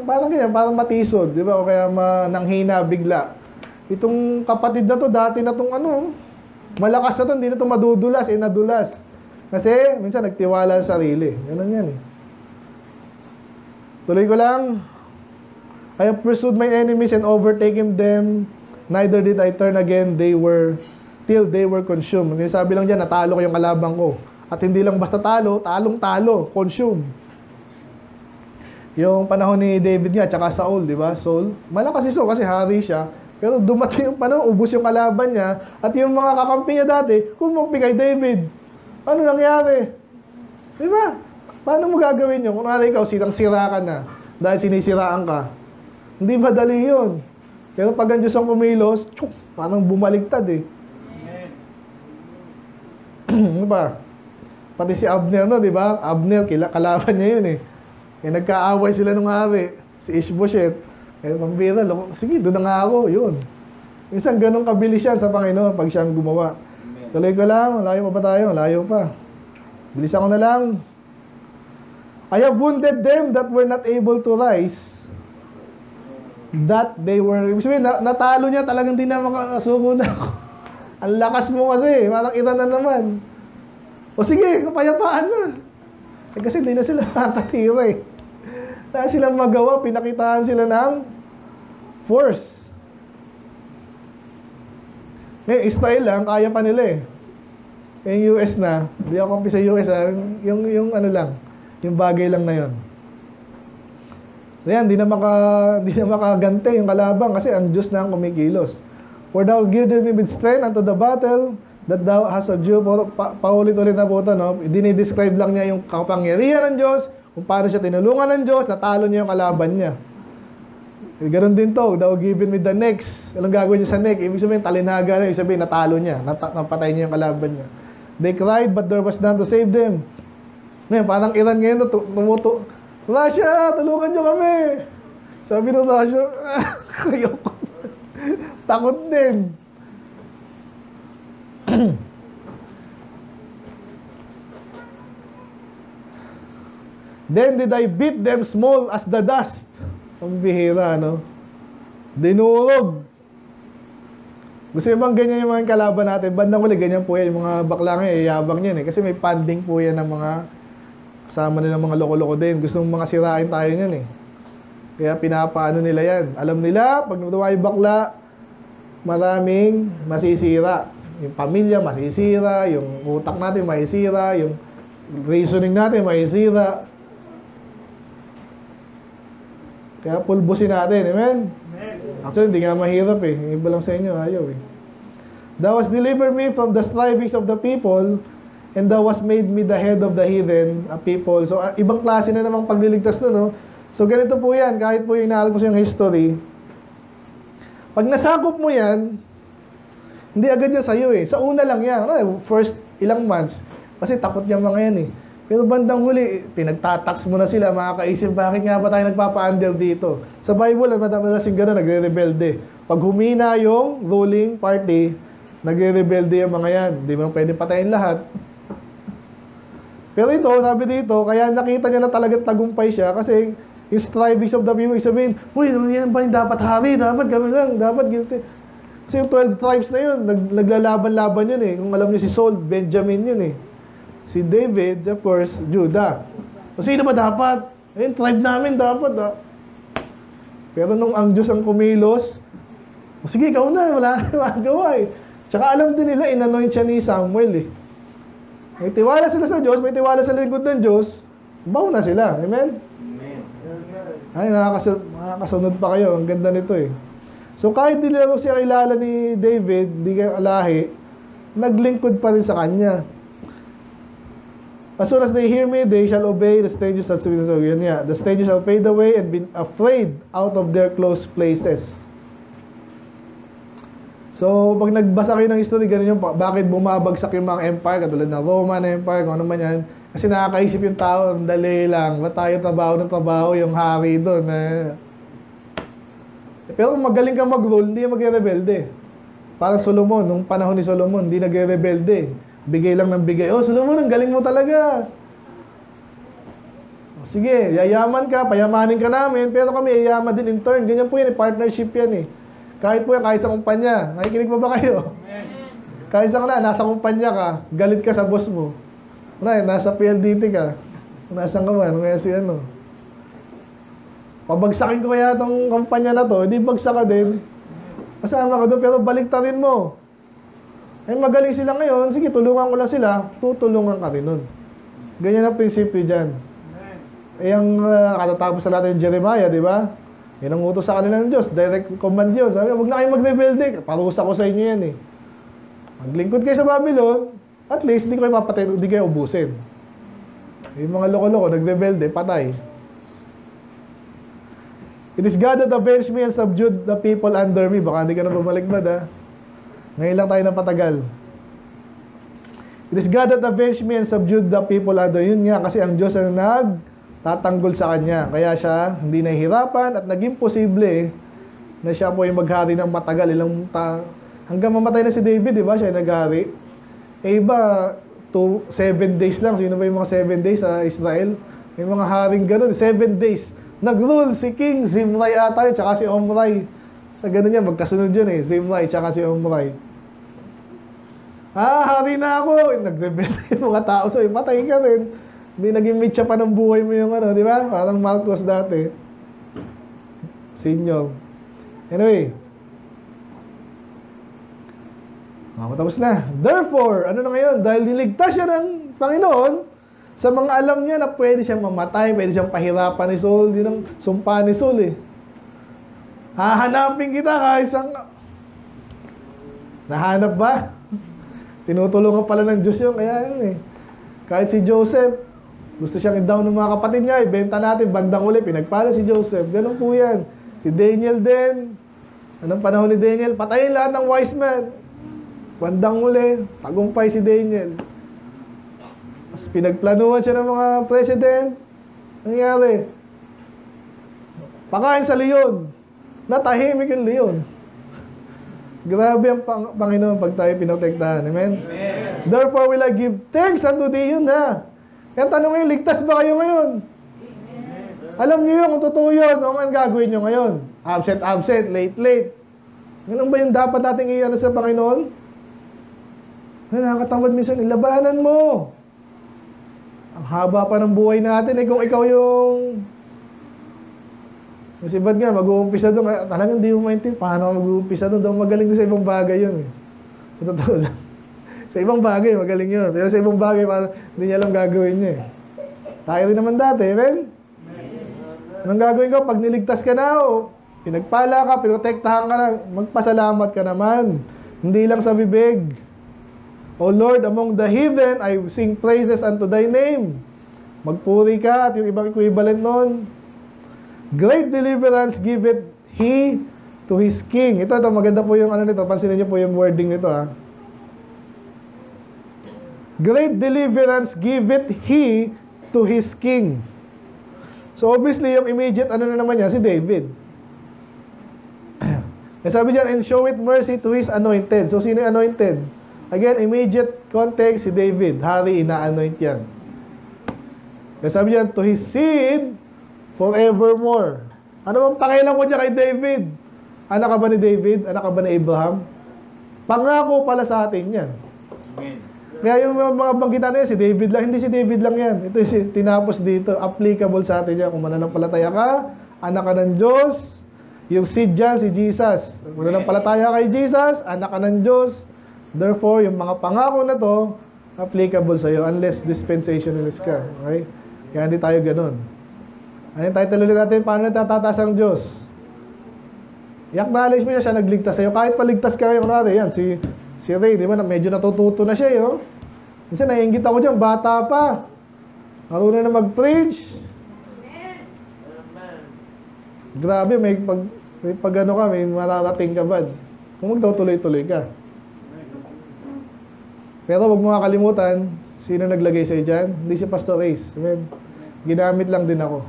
Parang ganyan, parang matisod. Di ba? O kaya nanghina bigla. Itong kapatid na to, dati na tong malakas na to, hindi na to madudulas, nadulas. Kasi minsan nagtiwala sa sarili. Ganun yan eh. Tuloy ko lang. I have pursued my enemies and overtaken them. Neither did I turn again. Till they were consumed. Sabi lang dyan, natalo ko yung kalaban ko. At hindi lang basta talo, talong-talo, consume. Yung panahon ni David nga, tsaka Saul, di ba? Saul, malakas si Saul kasi hari siya. Pero dumating yung panahon, ubus yung kalaban niya. At yung mga kakampi niya dati, kumampi kay David. Ano nangyari? Di ba? Paano mo gagawin yun? Kung nari ikaw, sirang-sira ka na dahil sinisiraan ka. Hindi madali yun. Pero pag ang Diyos ang kumilos, parang bumaligtad eh. Ano ba? Pati si Abner no, di ba? Abner, kalaban niya yun eh. Kaya nagkaaway sila nung hari. Si Ishbosheth. Kaya pambira, sige, doon na nga ako. Yun. Minsan ganun kabilis yan sa Panginoon pag siyang gumawa. Tuloy ko lang, layo pa ba tayo? Layo pa. Bilisan ko na lang. I have wounded them that were not able to rise. That they were... Sabihin, natalo niya, talagang di na makasuko na ako. Ang lakas mo kasi, parang ira na naman. O sige, kapayapaan na. Eh, kasi hindi na sila makakatira eh. Dahil silang magawa, pinakitaan sila ng force. Ngayon, Israel lang, kaya pa nila eh. Yung US na, hindi ako kampi sa US yung ano lang, yung bagay lang na yun. So yan, di na makagante yung kalaban kasi ang Diyos na ang kumikilos. For thou girded me with strength unto the battle that thou hast subdued. Paulit-ulit na po ito, no? Dinidescribe lang niya yung kapangyarihan ng Diyos, kung paano siya tinulungan ng Diyos, natalo niya yung kalaban niya. E, ganun din to, thou given me the necks. Anong gagawin niya sa neck? Ibig sabihin, talinaga na, ibig sabihin, natalo niya, napatay niya yung kalaban niya. They cried, but there was none to save them. Ngayon, parang Iran ngayon, tumuto, Russia, tulungan niyo kami. Sabi ng Russia, kayo ko. Takot din. Then did I beat them small as the dust. Ang bihira, no? Dinurog. Gusto nyo bang ganyan yung mga kalaban natin? Bandang huli, ganyan po yan. Yung mga bakla ngayon, yabang yan eh. Kasi may funding po yan ng mga kasama nilang mga loko-loko din. Gusto mong mga sirain tayo niyan eh. Kaya pinapaano nila yan. Alam nila, pag natuwa yung bakla, maraming masisira. Yung pamilya, masisira. Yung utak natin, masisira. Yung reasoning natin, masisira. Kaya pulbusin natin. Amen? Actually, hindi nga mahirap eh. Yung iba lang sa inyo, ayaw eh. Thou hast delivered me from the strivings of the people, and thou hast made me the head of the heathen people. So, ibang klase na namang pagliligtas na, no? So, ganito po yan. Kahit po yung inaaral ko sa yung history, pag nasakop mo yan, hindi agad yan sa'yo eh. Sa una lang yan. First ilang months. Kasi takot yung mga yan eh. Pero bandang huli, pinagtatax mo na sila, makakaisip, bakit nga ba tayo nagpapa-under dito? Sa Bible, madalas yung gano'n, nagre-rebelde. Pag humina yung ruling party, nagre-rebelde yung mga yan. Hindi mo pwede patayin lahat. Pero ito, sabi dito, kaya nakita niya na talagang tagumpay siya kasi yung strivings of the people, sabihin, uy, yan ba yung dapat hari? Dapat kami lang, dapat ganito. Kasi yung 12 tribes na yun, naglalaban-laban yun eh. Kung alam niyo si Saul, Benjamin yun eh. Si David, of course, Judah. So, sino ba dapat? Ayun, tribe namin dapat. Pero nung ang Diyos ang kumilos, sige, ikaw na, wala na magawa eh. Tsaka alam din nila, inanoint siya ni Samuel eh. May tiwala sila sa Diyos, may tiwala sa lingkod ng Diyos, baw na sila. Amen? Amen. Ay, nakakasunod pa kayo. Ang ganda nito eh. So, kahit di lang siya kilala ni David, di ka alahi, naglingkod pa rin sa kanya. As soon as they hear me, they shall obey the strangers that speak. So, yun nga. The strangers shall fade away and be afraid out of their close places. So, pag nagbasa kayo ng history, ganun yung bakit bumabagsak yung mga empire, katulad ng Roman Empire, kung ano man yan. Kasi nakakaisip yung tao, ang dali lang, ba't tayo trabaho ng trabaho, yung hari doon. Pero kung magaling kang mag-rule, hindi magre-rebelde. Parang Solomon, nung panahon ni Solomon, hindi nagre-rebelde. Bigay lang ng bigay. Oh, Solomon, ang galing mo talaga. Sige, yayaman ka, payamanin ka namin, pero kami yayaman din in turn. Ganyan po yan, partnership yan eh. Kahit po yan, kahit sa kumpanya. Nakikinig pa ba kayo? Amen. Kahit sa kanila, nasa kumpanya ka, galit ka sa boss mo. Nasa PLDT ka. Nasaan ka man, kaya si ano. Pabagsakin ko kaya itong kumpanya na to, hindi bagsak ka din. Kasama ka doon, pero baliktarin mo. Ay magaling sila ngayon, sige, tulungan ko lang sila, tutulungan ka rin nun. Ganyan ang prinsipyo dyan. Yung katatapos sa lahat ng Jeremiah, di ba? Yan ang utos sa kanila ng Diyos, direct command yun. Sabi, huwag na kayong mag-rebelde, parusa ko sa inyo yan eh. Maglingkod kayo sa Babylon, at least hindi kayo papatay, hindi kayo ubusin. Yung mga loko-loko, nag-rebelde, patay. It is God that avenged me and subdued the people under me. Baka hindi ka na bumaliktad ha. Ngayon lang tayo napatagal. It is God that avenged me and subdued the people under. Yun nga, kasi ang Diyos ang nagtatanggol sa kanya. Kaya siya hindi nahihirapan at naging posible na siya po ay maghari ng matagal. Hanggang mamatay na si David, di ba? Siya ay naghari. Eh iba, 7 days lang. Sino ba yung mga 7 days sa Israel? May mga haring ganun, 7 days. Nag-rule si King Zimri ata yun, tsaka si Omri. Sa ganun yan, magkasunod yun eh. Zimri, tsaka si Omri. Hari na ako. Nag-rebel yung mga tao. So, patay ka rin. Hindi naging mitya pa ng buhay mo yung ano, di ba? Parang Marcos dati. Senior. Anyway. Tapos na. Therefore, ano na ngayon? Dahil niligtas siya ng Panginoon, sa mga alam niya na pwede siyang mamatay, pwede siyang pahirapan ni Saul, yun ang sumpa ni Saul eh. Hahanapin kita kahit isang... Nahanap ba? Tinutulungan pala ng Diyos yung kaya yun eh. Kahit si Joseph, gusto siyang i-down ng mga kapatid niya, ibenta natin, bandang uli, pinagpala si Joseph. Ganun po yan. Si Daniel din. Anong panahon ni Daniel? Patayin lahat ng wise man. Bandang uli, tagumpay si Daniel. Mas pinagplanuhan siya ng mga president. Nangyari? Pakain sa leon. Natahimik yung leon. Grabe ang Panginoon pag tayo pinotektahan. Amen? Amen? Therefore will I give thanks unto thee. Yun na. Kaya tanong ngayon, ligtas ba kayo ngayon? Amen. Alam niyo yun, kung totoo yun, ano ang gagawin nyo ngayon? Absent, late. Ganun ba yung dapat nating iyan sa Panginoon? Nakakatamad minsan, ilabanan mo. Ang haba pa ng buhay natin kung ikaw yung si Bad nga, mag-uumpisa doon. Talagang hindi mo maintindihan paano mag-uumpisa doon. Magaling din sa ibang bagay yun eh. Totoo lang. Sa ibang bagay, magaling yun. Pero sa ibang bagay, hindi niya alam gagawin niya eh. Tayo rin naman dati, amen? Anong gagawin ko? Pag niligtas ka na, pinagpala ka, pinotektahan ka na, magpasalamat ka naman. Hindi lang sa bibig. O Lord, among the heathen, I sing praises unto thy name. Magpuri ka, at yung ibang equivalent nun. Great deliverance giveth he to his king. Ito, maganda po yung ano nito. Pansinin niyo po yung wording nito, ha. Great deliverance giveth he to his king. So obviously, yung immediate ano na naman niya, si David. Sabi diyan, and show it mercy to his anointed. So sino yung anointed? Again, immediate context, si David. Hari, ina-anoint yan. Sabi diyan, to his seed forevermore. Ano bang pakialam mo dyan kay David? Anak ka ba ni David? Anak ka ba ni Abraham? Pangako pala sa atin yan. Amen. Kaya yung mga banggitan na yan, si David lang. Hindi si David lang yan. Ito yung tinapos dito. Applicable sa atin yan. Kung mananampalataya ka, anak ka ng Diyos. Yung seed dyan, si Jesus. Kung mananampalataya kay Jesus, anak ka ng Diyos. Therefore, yung mga pangako na to, applicable sa'yo unless dispensationalist ka. Okay? Kaya hindi tayo ganun. Ayun, title ulit natin, paano natatatas ang Diyos? I-acknowledge mo siya nagligtas sa'yo. Kahit paligtas ka ngayon, kunwari, yan, si Ray, di ba, medyo natututo na siya, yo. Minsan, naiingit ako dyan, bata pa. Marunong na mag-preach. Grabe, may pag ano ka, may mararating ka ba? Kung magtutuloy-tuloy ka. Pero huwag mo makakalimutan, sino naglagay sa'yo dyan? Hindi si Pastor Ace. Amen. Ginamit lang din ako.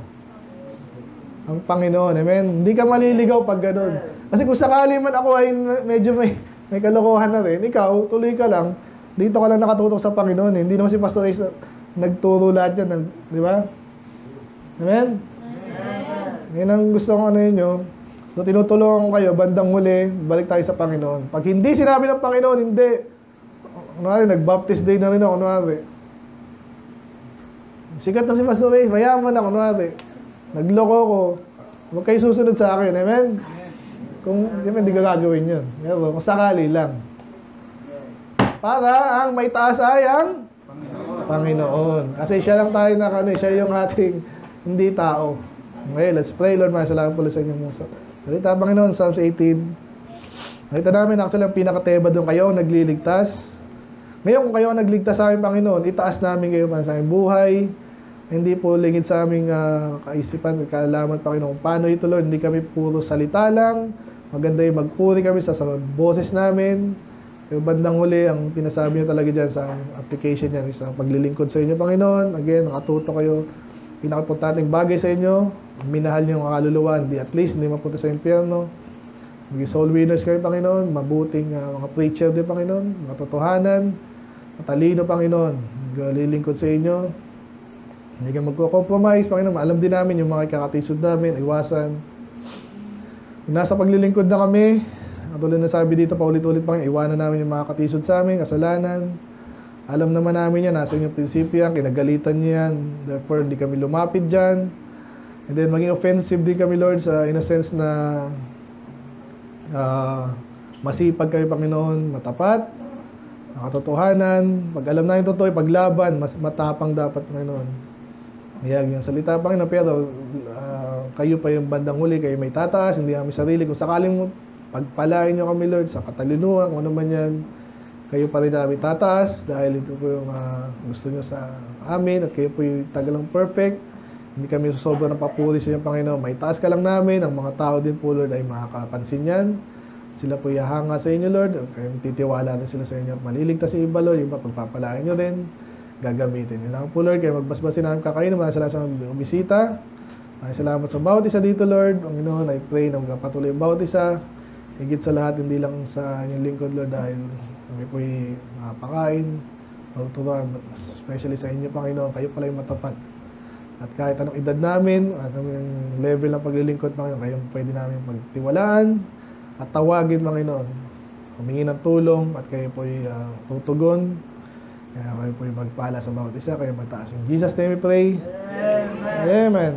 Ang Panginoon. Amen. Hindi ka maliligaw pag ganun. Kasi kung sakali man ako ay medyo may kalokohan na rin, ikaw, tuloy ka lang. Dito ka lang nakatutok sa Panginoon. Hindi naman si Pastor Ace nagturo lahat yan. Di ba? Amen? Yan ang gusto kong ano yun. So, tinutulungan ko kayo, bandang huli, balik tayo sa Panginoon. Pag hindi sinabi ng Panginoon, hindi. Kunwari, nag-baptist day na rin ako, kunwari. Sikat na si Pastor Ace, mayaman na, kunwari. Nagloko ko. Huwag kayo susunod sa akin, amen? Kung, siyempre, hindi ka gagawin yun. Pero, kung sakali lang. Para ang may taas ay ang Panginoon. Kasi siya lang tayo na, siya yung ating hindi tao. Okay, let's pray. Lord, salamat po sa inyong mga salita. Panginoon, Psalms 18. Nakita namin, actually, ang pinakateba doon kayo, nagliligtas. Ngayon, kung kayo ang nagligtas sa amin, Panginoon, itaas namin kayo para sa aming buhay. Hindi po lingid sa aming kaisipan, kaalaman, Panginoon. Paano ito, Lord? Hindi kami puro salita lang. Maganda yung magpuri kami sa boses namin. Yung bandang huli, ang pinasabi nyo talaga dyan sa application yan, is paglilingkod sa inyo, Panginoon. Again, nakatuto kayo. Pinaka-importanting bagay sa inyo, minahal nyo ang kaluluwa, hindi at least, hindi mapunta sa impyerno. Maging soul winners kayo, Panginoon. Mabuting mga preacher din, Panginoon. Matotohanan. Matalino, Panginoon. Lilingkod sa inyo. Hindi ka magko-compromise, Panginoon. Alam din namin yung mga kakatisod namin, iwasan. Kung nasa paglilingkod na kami, katulad na sabi dito, paulit-ulit, Panginoon, iwanan namin yung mga katisod sa amin, kasalanan. Alam naman namin yan, nasa inyong prinsipyo yan, kinagalitan niyo yan. Therefore, hindi kami lumapit dyan. And then, maging offensive din kami, Lord, in a sense na masipag kami, Panginoon, matapat, nakatotohanan. Pag alam na yung totoo, paglaban, mas matapang dapat, Panginoon. Iyag yung salita, Panginoon, pero kayo pa yung bandang huli, kayo may tataas, hindi kami sarili. Kung sakaling mo, pagpalain nyo kami, Lord, sa katalinuhan, kung ano man yan, kayo pa rin namin tataas dahil ito po yung gusto nyo sa amin at kayo po yung tagalang perfect. Hindi kami sosobra ng papuri sa inyo, Panginoon. May taas ka lang namin. Ang mga tao din po, Lord, ay makakapansin yan. Sila po ihanga sa inyo, Lord. Kaya titiwala din sila sa inyo. Maliligtas sa iba, Lord. Yung pagpapalain nyo din. Gagamitin nyo lang po, Lord. Kaya magbasbasin namin kakainin. Maraming salamat sa bisita. Maraming salamat sa bawat isa dito, Lord. Panginoon, I pray na magpatuloy ang bawat isa. Higit sa lahat, hindi lang sa inyong lingkod, Lord, dahil kami po'y makapakain, matuturuan, especially sa inyo, Panginoon, kayo pala yung matapat. At kahit anong edad namin, at anong level ng paglilingkod, Panginoon, kayo pwede namin magtiwalaan at tawagin, Panginoon. Humingi ng tulong at kayo po'y tutugon. Kaya kayo po'y magpala sa bawat isa, kayo magtaas. In Jesus' name we pray. Amen. Amen.